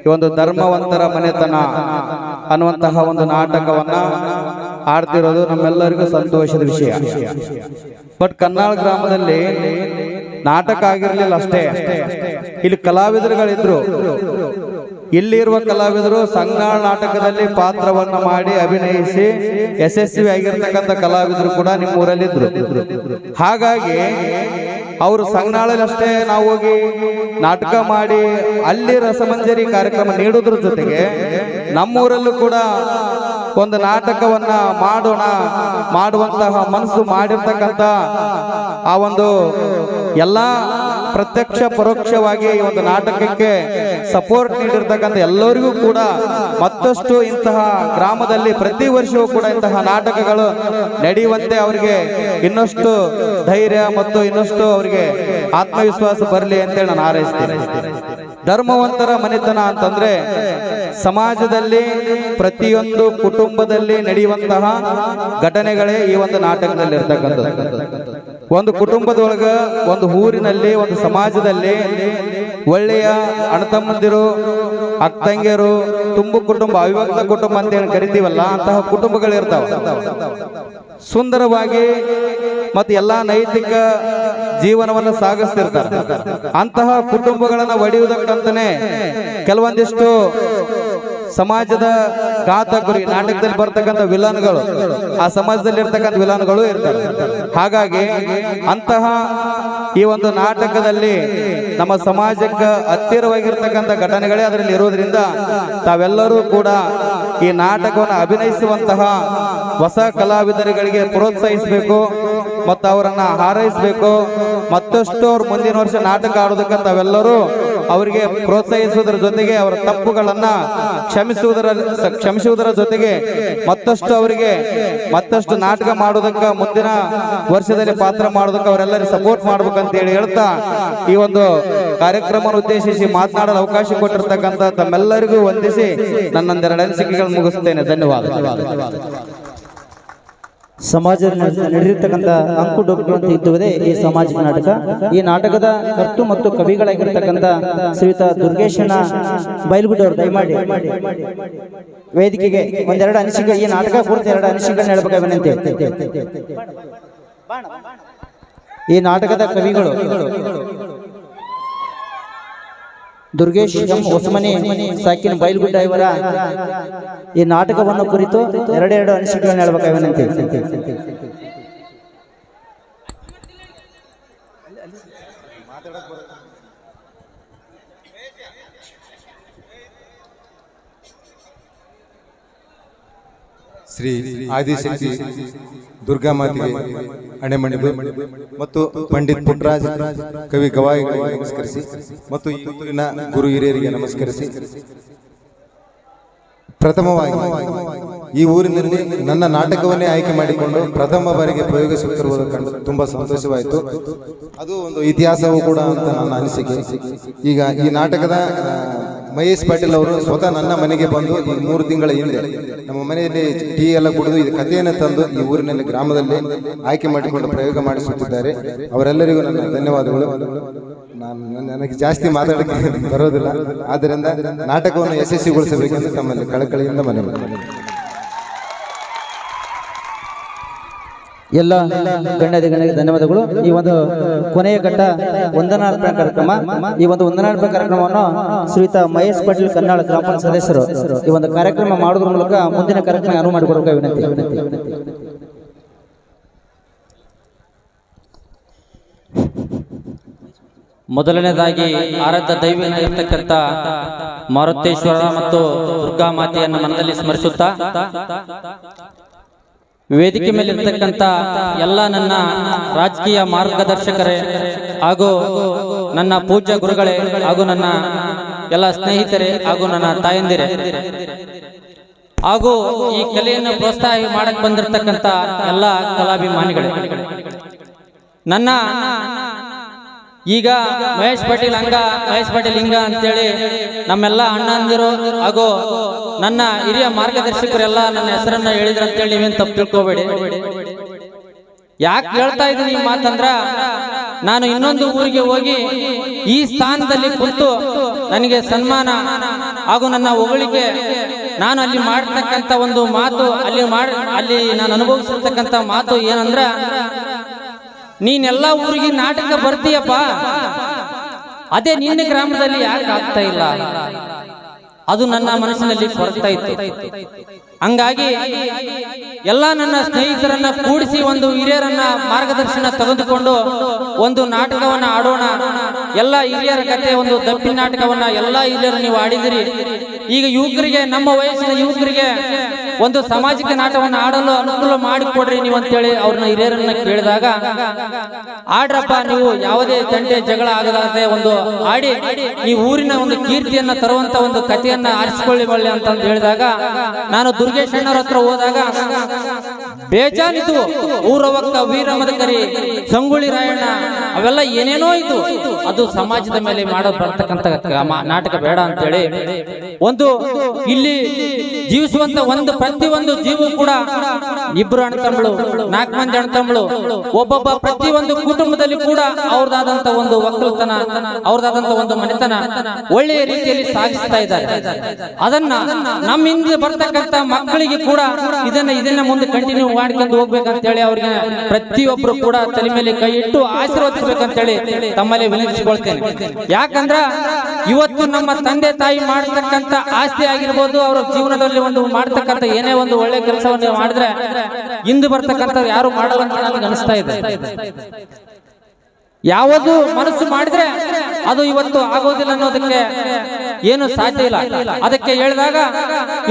ಈ ಒಂದು ಧರ್ಮವಂತರ ಮನೆತನ ಅನ್ನುವಂತಹ ಒಂದು ನಾಟಕವನ್ನ ಆಡ್ತಿರೋದು ನಮ್ಮೆಲ್ಲರಿಗೂ ಸಂತೋಷದ ವಿಷಯ. ಬಟ್ ಕನ್ನಾಳ ಗ್ರಾಮದಲ್ಲಿ ನಾಟಕ ಆಗಿರ್ಲಿಲ್ಲ ಅಷ್ಟೇ, ಇಲ್ಲಿ ಕಲಾವಿದರುಗಳಿದ್ರು. ಇಲ್ಲಿರುವ ಕಲಾವಿದರು ಸಂಘಾಳ ನಾಟಕದಲ್ಲಿ ಪಾತ್ರವನ್ನ ಮಾಡಿ ಅಭಿನಯಿಸಿ ಯಶಸ್ವಿ ಆಗಿರ್ತಕ್ಕಂಥ ಕಲಾವಿದರು ಕೂಡ ನಿಮ್ಮ ಊರಲ್ಲಿದ್ರು. ಹಾಗಾಗಿ ಅವರು ಸಂಘಾಳಲ್ಲಿ ಅಷ್ಟೇ ನಾವು ಹೋಗಿ ನಾಟಕ ಮಾಡಿ ಅಲ್ಲಿ ರಸಮಂಜರಿ ಕಾರ್ಯಕ್ರಮ ನೀಡುವುದ್ರ ಜೊತೆಗೆ ನಮ್ಮೂರಲ್ಲೂ ಕೂಡ ಒಂದು ನಾಟಕವನ್ನ ಮಾಡುವಂತಹ ಮನಸ್ಸು ಮಾಡಿರ್ತಕ್ಕಂಥ ಆ ಒಂದು ಎಲ್ಲ ಪ್ರತ್ಯಕ್ಷ ಪರೋಕ್ಷವಾಗಿ ಈ ಒಂದು ನಾಟಕಕ್ಕೆ ಸಪೋರ್ಟ್ ನೀಡಿರ್ತಕ್ಕಂಥ ಎಲ್ಲರಿಗೂ ಕೂಡ ಮತ್ತಷ್ಟು ಇಂತಹ ಗ್ರಾಮದಲ್ಲಿ ಪ್ರತಿ ವರ್ಷವೂ ಕೂಡ ಇಂತಹ ನಾಟಕಗಳು ನಡೆಯುವಂತೆ ಅವರಿಗೆ ಇನ್ನಷ್ಟು ಧೈರ್ಯ ಮತ್ತು ಇನ್ನಷ್ಟು ಅವರಿಗೆ ಆತ್ಮವಿಶ್ವಾಸ ಬರಲಿ ಅಂತೇಳಿ ನಾನು ಹಾರೈಸ್ತೇನೆ. ಧರ್ಮವಂತರ ಮನೆತನ ಅಂತಂದ್ರೆ ಸಮಾಜದಲ್ಲಿ ಪ್ರತಿಯೊಂದು ಕುಟುಂಬದಲ್ಲಿ ನಡೆಯುವಂತಹ ಘಟನೆಗಳೇ ಈ ಒಂದು ನಾಟಕದಲ್ಲಿ ಇರ್ತಕ್ಕಂಥದ್ದು. ಒಂದು ಕುಟುಂಬದೊಳಗ, ಒಂದು ಊರಿನಲ್ಲಿ, ಒಂದು ಸಮಾಜದಲ್ಲಿ ಒಳ್ಳೆಯ ಅಣ್ಣತಮ್ಮಂದಿರು, ಅಕ್ಕಂಗಿಯರು, ತುಂಬು ಕುಟುಂಬ, ಅವಿಭಕ್ತ ಕುಟುಂಬ ಅಂತ ಹೇಳಿ ಕರಿತೀವಲ್ಲ, ಅಂತಹ ಕುಟುಂಬಗಳಿರ್ತಾವ. ಸುಂದರವಾಗಿ ಮತ್ತು ಎಲ್ಲಾ ನೈತಿಕ ಜೀವನವನ್ನು ಸಾಗಿಸ್ತಿರ್ತಾರೆ. ಅಂತಹ ಕುಟುಂಬಗಳನ್ನ ಒಡೆಯುವುದಕ್ಕಂತಾನೆ ಕೆಲವೊಂದಿಷ್ಟು ಸಮಾಜದ ಘಾತಕರು, ನಾಟಕದಲ್ಲಿ ಬರ್ತಕ್ಕಂಥ ವಿಲನ್ಗಳು, ಆ ಸಮಾಜದಲ್ಲಿ ಇರ್ತಕ್ಕಂಥ ವಿಲನ್ಗಳು ಇರ್ತಾರೆ. ಹಾಗಾಗಿ ಅಂತಹ ಈ ಒಂದು ನಾಟಕದಲ್ಲಿ ನಮ್ಮ ಸಮಾಜಕ್ಕೆ ಹತ್ತಿರವಾಗಿರ್ತಕ್ಕಂಥ ಘಟನೆಗಳೇ ಅದರಲ್ಲಿ ಇರುವುದರಿಂದ ತಾವೆಲ್ಲರೂ ಕೂಡ ಈ ನಾಟಕವನ್ನು ಅಭಿನಯಿಸುವಂತಹ ಹೊಸ ಕಲಾವಿದರುಗಳಿಗೆ ಪ್ರೋತ್ಸಾಹಿಸಬೇಕು ಮತ್ತು ಅವರನ್ನ ಹಾರೈಸಬೇಕು. ಮತ್ತಷ್ಟು ಅವ್ರು ಮುಂದಿನ ವರ್ಷ ನಾಟಕ ಆಡೋದಕ್ಕೆ ತಾವೆಲ್ಲರೂ ಅವರಿಗೆ ಪ್ರೋತ್ಸಾಹಿಸುವುದರ ಜೊತೆಗೆ ಅವರ ತಪ್ಪುಗಳನ್ನ ಕ್ಷಮಿಸುವುದರ ಜೊತೆಗೆ ಮತ್ತಷ್ಟು ಅವರಿಗೆ ಮತ್ತಷ್ಟು ನಾಟಕ ಮಾಡೋದಕ್ಕೆ, ಮುಂದಿನ ವರ್ಷದಲ್ಲಿ ಪಾತ್ರ ಮಾಡೋದಕ್ಕೆ ಅವರೆಲ್ಲರೂ ಸಪೋರ್ಟ್ ಮಾಡ್ಬೇಕಂತ ಹೇಳಿ ಹೇಳ್ತಾ ಈ ಒಂದು ಕಾರ್ಯಕ್ರಮವನ್ನು ಉದ್ದೇಶಿಸಿ ಮಾತನಾಡಲು ಅವಕಾಶ ಕೊಟ್ಟಿರ್ತಕ್ಕಂಥ ತಮ್ಮೆಲ್ಲರಿಗೂ ವಂದಿಸಿ ನನ್ನೊಂದೆರಡು ಅನಿಸಿಕೆಗಳನ್ನು ಮುಗಿಸ್ತೇನೆ. ಧನ್ಯವಾದ. ಸಮಾಜದಲ್ಲಿ ನಡೆದಿರ್ತಕ್ಕಂಥ ಅಂಕು ಡೊಂಕು ಅಂತ ಇದ್ದುವುದೇ ಈ ಸಾಮಾಜಿಕ ನಾಟಕ. ಈ ನಾಟಕದ ಕರ್ತು ಮತ್ತು ಕವಿಗಳಾಗಿರ್ತಕ್ಕಂಥ ಶ್ರೀಯುತ ದುರ್ಗೇಶನ ಬೈಲ್ಗುಡ್ಡ ಅವರು ದಯಮಾಡಿ ವೇದಿಕೆಗೆ ಒಂದೆರಡು ಅನಿಸಿಕೆ, ಈ ನಾಟಕ ಕುರಿತು 2 ಅನಿಸಿಕೆಗಳನ್ನ ಹೇಳ್ಬೇಕಾಗಿ ವಿನಂತಿ. ಈ ನಾಟಕದ ಕವಿಗಳು ದುರ್ಗೇಶ್ ಎಂ ಹೊಸಮನಿ ಸಾಕಿನ ಬೈಲ್ಗುಡ್ಡ ಇವರ ಈ ನಾಟಕವನ್ನು ಕುರಿತು 2 ಅನಿಸಿಕೆಗಳನ್ನ ಹೇಳ್ಬೇಕಾಗಿ ವಿನಂತಿ. ಶ್ರೀ ಆದಿಶಕ್ತಿ ದುರ್ಗಾಮಾತೆಗೆ ಅಣೆಮಣಿದು ಮತ್ತು ಪಂಡಿತ್ ಪುಟ್ಟರಾಜ್ ಕವಿ ಗವಾಯಿಗಳಿಗೆ ನಮಸ್ಕರಿಸಿ ಮತ್ತು ಈ ಊರಿನ ಗುರು ಹಿರಿಯರಿಗೆ ನಮಸ್ಕರಿಸಿ ಪ್ರಥಮವಾಗಿ ಈ ಊರಿನಲ್ಲಿ ನನ್ನ ನಾಟಕವನ್ನೇ ಆಯ್ಕೆ ಮಾಡಿಕೊಂಡು ಪ್ರಥಮ ಬಾರಿಗೆ ಪ್ರಯೋಗಿಸುತ್ತಿರುವುದು ಕಂಡು ತುಂಬಾ ಸಂತೋಷವಾಯಿತು. ಅದು ಒಂದು ಇತಿಹಾಸವೂ ಕೂಡ ಅಂತ ನನ್ನ ಅನಿಸಿಕೆ. ಈಗ ಈ ನಾಟಕದ ಮಹೇಶ್ ಪಾಟೀಲ್ ಅವರು ಸ್ವತಃ ನನ್ನ ಮನೆಗೆ ಬಂದು ಈ 3 ತಿಂಗಳ ಹಿಂದೆ ನಮ್ಮ ಮನೆಯಲ್ಲಿ ಟೀ ಎಲ್ಲ ಕುಡಿದು ಈ ಕಥೆಯನ್ನು ತಂದು ಈ ಊರಿನಲ್ಲಿ ಗ್ರಾಮದಲ್ಲಿ ಆಯ್ಕೆ ಮಾಡಿಕೊಂಡು ಪ್ರಯೋಗ ಮಾಡಿಸುತ್ತಿದ್ದಾರೆ. ಅವರೆಲ್ಲರಿಗೂ ನನ್ನ ಧನ್ಯವಾದಗಳು. ನನಗೆ ಜಾಸ್ತಿ ಮಾತಾಡಕ್ಕೆ ಬರೋದಿಲ್ಲ, ಆದ್ದರಿಂದ ನಾಟಕವನ್ನು ಯಶಸ್ವಿಗೊಳಿಸಬೇಕೆಂದು ತಮ್ಮಲ್ಲಿ ಕಳಕಳಿಯಿಂದ ಮನವಿ. ಎಲ್ಲ ಗಣ್ಯರಿಗೆ ಧನ್ಯವಾದಗಳು. ಈ ಒಂದು ಕೊನೆಯ ಘಟ್ಟ ವಂದನಾರ್ಪಣೆ ಕಾರ್ಯಕ್ರಮ. ಈ ಒಂದು ವಂದನಾರ್ಪಣೆ ಕಾರ್ಯಕ್ರಮವನ್ನು ಶ್ರೀಯುತ ಮಹೇಶ್ ಪಾಟೀಲ್ ಕನ್ನಾಳ ಗ್ರಾಮ ಪಂಚಾಯತ್ ಸದಸ್ಯರು ಈ ಒಂದು ಕಾರ್ಯಕ್ರಮ ಮಾಡೋದ್ರ ಮೂಲಕ ಮುಂದಿನ ಕಾರ್ಯಕ್ರಮ ಅನುವು ಮಾಡಿಕೊಡಬೇಕು ವಿನಂತಿ. ಮೊದಲನೇದಾಗಿ ಆರಾಧ್ಯ ದೈವನಾಗಿರ್ತಕ್ಕಂಥ ಮಾರುತೇಶ್ವರ ಮತ್ತು ದುರ್ಗಾ ಮಾತೆಯನ್ನು ಮನದಲ್ಲಿ ಸ್ಮರಿಸುತ್ತಾ, ವೇದಿಕೆ ಮೇಲೆ ಇರ್ತಕ್ಕಂಥ ಎಲ್ಲ ನನ್ನ ರಾಜಕೀಯ ಮಾರ್ಗದರ್ಶಕರೇ ಹಾಗೂ ನನ್ನ ಪೂಜ್ಯ ಗುರುಗಳೇ ಹಾಗೂ ನನ್ನ ಎಲ್ಲ ಸ್ನೇಹಿತರೇ ಹಾಗೂ ನನ್ನ ತಾಯಂದಿರೇ ಹಾಗೂ ಈ ಕಲೆಯನ್ನು ಪ್ರೋತ್ಸಾಹ ಮಾಡಕ್ ಬಂದಿರತಕ್ಕಂಥ ಎಲ್ಲ ಕಲಾಭಿಮಾನಿಗಳೇ, ನನ್ನ ಈಗ ಮಹೇಶ್ ಪಾಟೀಲ್ ಹಂಗ ಮಹೇಶ್ ಪಾಟೀಲ್ ಹಿಂಗ ಅಂತೇಳಿ ನಮ್ಮೆಲ್ಲ ಅಣ್ಣಂದಿರು ಹಾಗೂ ನನ್ನ ಹಿರಿಯ ಮಾರ್ಗದರ್ಶಕರೆಲ್ಲ ನನ್ನ ಹೆಸರನ್ನ ಹೇಳಿದ್ರು ಅಂತೇಳಿ ನೀವೇನು ತಪ್ಪು ತಿಳ್ಕೋಬೇಡಿ. ಯಾಕೆ ಹೇಳ್ತಾ ಇದ್ದೀನಿ ಈ ಮಾತಂದ್ರ, ನಾನು ಇನ್ನೊಂದು ಊರಿಗೆ ಹೋಗಿ ಈ ಸ್ಥಾನದಲ್ಲಿ ಕುಂತು ನನಗೆ ಸನ್ಮಾನ ಹಾಗೂ ನನ್ನ ಹೊಗಳಿಕೆ ನಾನು ಅಲ್ಲಿ ಮಾಡತಕ್ಕಂಥ ಒಂದು ಮಾತು ಅಲ್ಲಿ ನಾನು ಅನುಭವಿಸಿರ್ತಕ್ಕಂಥ ಮಾತು ಏನಂದ್ರ, ನೀನೆಲ್ಲ ಊರಿಗೆ ನಾಟಕ ಬರ್ತೀಯಪ್ಪ, ಅದೇ ನಿನ್ನ ಗ್ರಾಮದಲ್ಲಿ ಯಾಕೆ ಆಗ್ತಾ ಇಲ್ಲ, ಅದು ನನ್ನ ಮನಸ್ಸಿನಲ್ಲಿ ಕೊರಗ್ತಾ ಇತ್ತು. ಹಂಗಾಗಿ ಎಲ್ಲ ನನ್ನ ಸ್ನೇಹಿತರನ್ನ ಕೂಡಿಸಿ ಒಂದು ಹಿರಿಯರನ್ನ ಮಾರ್ಗದರ್ಶನ ತೆಗೆದುಕೊಂಡು ಒಂದು ನಾಟಕವನ್ನ ಆಡೋಣ. ಎಲ್ಲ ಹಿರಿಯರ ಕತೆ ಒಂದು ದಪ್ಪಿನ ನಾಟಕವನ್ನ ಎಲ್ಲ ಹಿರಿಯರು ನೀವು ಆಡಿದಿರಿ. ಈಗ ಯುವಕರಿಗೆ, ನಮ್ಮ ವಯಸ್ಸಿನ ಯುವಕರಿಗೆ ಒಂದು ಸಾಮಾಜಿಕ ನಾಟಕವನ್ನು ಆಡಲು ಅನುಕೂಲ ಮಾಡಿಕೊಡ್ರಿ ನೀವು ಅಂತೇಳಿ ಅವ್ರನ್ನ ಹಿರಿಯರನ್ನ ಕೇಳಿದಾಗ, ಆಡ್ರಪ್ಪ ನೀವು, ಯಾವುದೇ ತಂಟೆ ಜಗಳ ಆಗದಾಗದೆ ಒಂದು ಆಡಿ ಈ ಊರಿನ ಒಂದು ಕೀರ್ತಿಯನ್ನ ತರುವಂತ ಒಂದು ಕಥೆಯನ್ನ ಆರಿಸಿಕೊಳ್ಳಿ ಒಳ್ಳೆ ಅಂತ ಹೇಳಿದಾಗ, ನಾನು ದುರ್ಗೇಶ್ ಅಣ್ಣರ ಹತ್ರ ಹೋದಾಗ ಬೇಜಾನಿತು. ಊರವಕ್ಕ ವೀರ ಮದಕರಿ, ಸಂಗೊಳ್ಳಿ ರಾಯಣ್ಣ, ಅವೆಲ್ಲ ಏನೇನೋ ಇದು, ಅದು ಸಮಾಜದ ಮೇಲೆ ಮಾಡೋ ಬರ್ತಕ್ಕಂಥ ನಾಟಕ ಬೇಡ ಅಂತೇಳಿ ಒಂದು ಇಲ್ಲಿ ಜೀವಿಸುವಂತ ಪ್ರತಿಯೊಂದು ಜೀವ ಕೂಡ 2 ಅಣ್ಣ ತಮ್ಮಳು, 4 ಮಂದಿ ಅಣ್ಣ ತಮ್ಮಳು, ಒಬ್ಬೊಬ್ಬ ಪ್ರತಿಯೊಂದು ಕುಟುಂಬದಲ್ಲಿ ಕೂಡ ಅವ್ರದಾದಂತ ಒಂದು ಒಕ್ಕಲತನ, ಅವ್ರದಾದಂತ ಒಂದು ಮನೆತನ ಒಳ್ಳೆಯ ರೀತಿಯಲ್ಲಿ ಸಾಗಿಸ್ತಾ ಇದ್ದಾರೆ. ಅದನ್ನ ನಮ್ಮಿಂದ ಬರ್ತಕ್ಕಂಥ ಮಕ್ಕಳಿಗೆ ಕೂಡ ಇದನ್ನ ಮುಂದೆ ಕಂಟಿನ್ಯೂ ಮಾಡ್ಕೊಂಡು ಹೋಗ್ಬೇಕಂತ ಹೇಳಿ ಅವ್ರಿಗೆ ಪ್ರತಿಯೊಬ್ರು ಕೂಡ ತಲೆ ಮೇಲೆ ಕೈ ಇಟ್ಟು ಆಶೀರ್ವದಿಸಬೇಕಂತೇಳಿ ತಮ್ಮಲ್ಲಿ ವಿನಂತಿಸಿಕೊಳ್ತೇನೆ. ಯಾಕಂದ್ರ ಇವತ್ತು ನಮ್ಮ ತಂದೆ ತಾಯಿ ಮಾಡತಕ್ಕಂಥ ಆಸ್ತಿ ಆಗಿರ್ಬೋದು, ಅವರ ಜೀವನದಲ್ಲಿ ಒಂದು ಮಾಡ್ತಕ್ಕಂಥ ಏನೇ ಒಂದು ಒಳ್ಳೆ ಕೆಲಸವನ್ನು ಮಾಡಿದ್ರೆ ಇಂದು ಬರ್ತಕ್ಕಂಥ ಯಾರು ಮಾಡಲ್ಲ ಅಂತ ನನಗೆ ಅನಿಸ್ತಾ ಇದೆ. ಯಾವುದು ಮನಸ್ಸು ಮಾಡಿದ್ರೆ ಅದು ಇವತ್ತು ಆಗೋದಿಲ್ಲ ಅನ್ನೋದಕ್ಕೆ ಏನು ಸಾಧ್ಯ ಇಲ್ಲ. ಅದಕ್ಕೆ ಹೇಳಿದಾಗ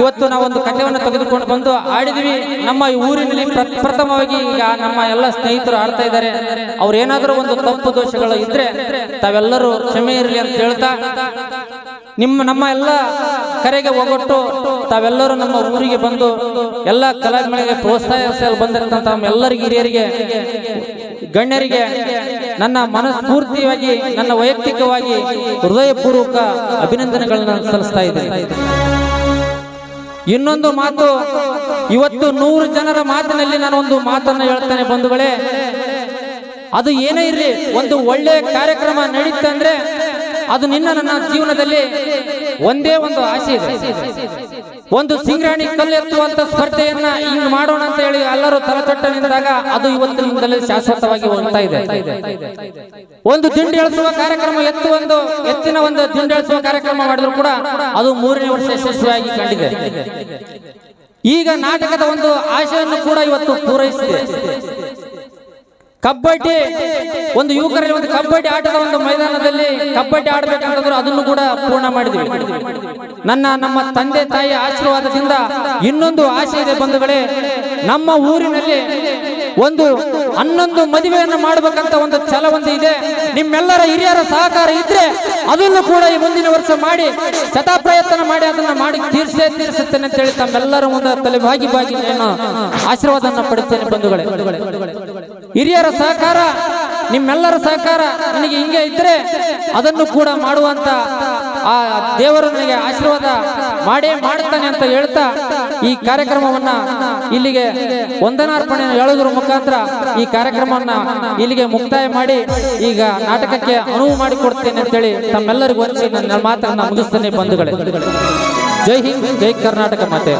ಇವತ್ತು ನಾವೊಂದು ಕಥೆಯನ್ನು ತೆಗೆದುಕೊಂಡು ಬಂದು ಆಡಿದ್ವಿ. ನಮ್ಮ ಈ ಊರಿನಲ್ಲಿ ಪ್ರಥಮವಾಗಿ ಈಗ ನಮ್ಮ ಎಲ್ಲ ಸ್ನೇಹಿತರು ಆಡ್ತಾ ಇದ್ದಾರೆ. ಅವ್ರು ಏನಾದರೂ ಒಂದು ತಪ್ಪು ದೋಷಗಳು ಇದ್ರೆ ತಾವೆಲ್ಲರೂ ಕ್ಷಮೆ ಇರಲಿ ಅಂತ ಹೇಳ್ತಾ, ನಮ್ಮ ಎಲ್ಲ ಕರೆಗೆ ಒಗ್ಗಟ್ಟು ತಾವೆಲ್ಲರೂ ನಮ್ಮ ಊರಿಗೆ ಬಂದು ಎಲ್ಲ ಕಲಾವಿದರಿಗೆ ಪ್ರೋತ್ಸಾಹಿಸಲು ಬಂದಿರತಕ್ಕಂಥ ಎಲ್ಲರಿಗೆ, ಹಿರಿಯರಿಗೆ, ಗಣ್ಯರಿಗೆ ನನ್ನ ಮನಸ್ಫೂರ್ತಿಯಾಗಿ, ನನ್ನ ವೈಯಕ್ತಿಕವಾಗಿ ಹೃದಯಪೂರ್ವಕ ಅಭಿನಂದನೆಗಳನ್ನು ಸಲ್ಲಿಸ್ತಾ ಇದ್ದೇನೆ. ಇನ್ನೊಂದು ಮಾತು, ಇವತ್ತು 100 ಜನರ ಮಾತಿನಲ್ಲಿ ನಾನು ಒಂದು ಮಾತನ್ನು ಹೇಳ್ತೇನೆ ಬಂಧುಗಳೇ. ಅದು ಏನೇ ಇರಲಿ, ಒಂದು ಒಳ್ಳೆಯ ಕಾರ್ಯಕ್ರಮ ನಡೀತಂದ್ರೆ ಅದು ನನ್ನ ಜೀವನದಲ್ಲಿ ಒಂದೇ ಒಂದು ಆಸೆ ಇದೆ. ಒಂದು ಸಿಂಗ್ರಾಣಿ ಕಲ್ಲೆತ್ತುವಂತ ಸ್ಪರ್ಧೆಯನ್ನ ಹಿಂಗ್ ಮಾಡೋಣ ಅಂತ ಹೇಳಿ ಎಲ್ಲರೂ ತಲೆತಟ್ಟ ನಿಂತಾಗ ಅದು ಇವತ್ತಿನಿಂದಲೇ ಶಾಶ್ವತವಾಗಿ ಹೋಗ್ತಾ ಇದೆ. ಒಂದು ದಿಂಡು ಎಳಿಸುವ ಕಾರ್ಯಕ್ರಮ, ಎತ್ತಿನ ಒಂದು ದಿಂಡು ಎಳಿಸುವ ಕಾರ್ಯಕ್ರಮ ಮಾಡಿದ್ರು ಕೂಡ ಅದು 3ನೇ ವರ್ಷ ಯಶಸ್ವಿಯಾಗಿ ಕಂಡಿದೆ. ಈಗ ನಾಟಕದ ಒಂದು ಆಶೆಯನ್ನು ಕೂಡ ಇವತ್ತು ಪೂರೈಸಿದೆ. ಕಬಡ್ಡಿ ಒಂದು ಯುವಕರಲ್ಲಿ ಒಂದು ಕಬಡ್ಡಿ ಆಟದ ಒಂದು ಮೈದಾನದಲ್ಲಿ ಕಬಡ್ಡಿ ಆಡಬೇಕಂತಂದ್ರೆ ಅದನ್ನು ಕೂಡ ಪೂರ್ಣ ಮಾಡಿದ್ವಿ. ನಮ್ಮ ತಂದೆ ತಾಯಿ ಆಶೀರ್ವಾದದಿಂದ ಇನ್ನೊಂದು ಆಸೆ ಇದೆ ಬಂಧುಗಳೇ, ನಮ್ಮ ಊರಿನಲ್ಲಿ ಒಂದು 11 ಮದುವೆಯನ್ನು ಮಾಡಬೇಕಂತ ಒಂದು ಛಲ ಒಂದು ಇದೆ. ನಿಮ್ಮೆಲ್ಲರ ಹಿರಿಯರ ಸಹಕಾರ ಇದ್ರೆ ಅದನ್ನು ಕೂಡ ಈ ಮುಂದಿನ ವರ್ಷ ಮಾಡಿ ಸದಾ ಪ್ರಯತ್ನ ಮಾಡಿ ಅದನ್ನ ಮಾಡಿ ತೀರಿಸುತ್ತೇನೆ ಅಂತ ಹೇಳಿ ತಮ್ಮೆಲ್ಲರ ಮುಂದೆ ತಲೆಬಾಗಿ ನಾನು ಆಶೀರ್ವಾದವನ್ನು ಪಡೆಯುತ್ತೇನೆ ಬಂಧುಗಳೇ. ಹಿರಿಯರ ಸಹಕಾರ, ನಿಮ್ಮೆಲ್ಲರ ಸಹಕಾರ ನನಗೆ ಹಿಂಗೆ ಇದ್ರೆ ಅದನ್ನು ಕೂಡ ಮಾಡುವಂತ ಆ ದೇವರು ನನಗೆ ಆಶೀರ್ವಾದ ಮಾಡೇ ಮಾಡುತ್ತಾನೆ ಅಂತ ಹೇಳ್ತಾ ಈ ಕಾರ್ಯಕ್ರಮವನ್ನ ಇಲ್ಲಿಗೆ ವಂದನಾರ್ಪಣೆಯನ್ನು ಹೇಳುವುದರ ಮುಖಾಂತರ ಈ ಕಾರ್ಯಕ್ರಮವನ್ನ ಇಲ್ಲಿಗೆ ಮುಕ್ತಾಯ ಮಾಡಿ ಈಗ ನಾಟಕಕ್ಕೆ ಅನುವು ಮಾಡಿಕೊಡ್ತೇನೆ ಅಂತೇಳಿ ತಮ್ಮೆಲ್ಲರಿಗೂ ವಂದಿಸಿ ನನ್ನ ಮಾತನ್ನ ಮುಗಿಸ್ತೇನೆ ಬಂಧುಗಳೇ. ಜೈ ಹಿಂದ್, ಜೈ ಕರ್ನಾಟಕ ಮಾತೆ.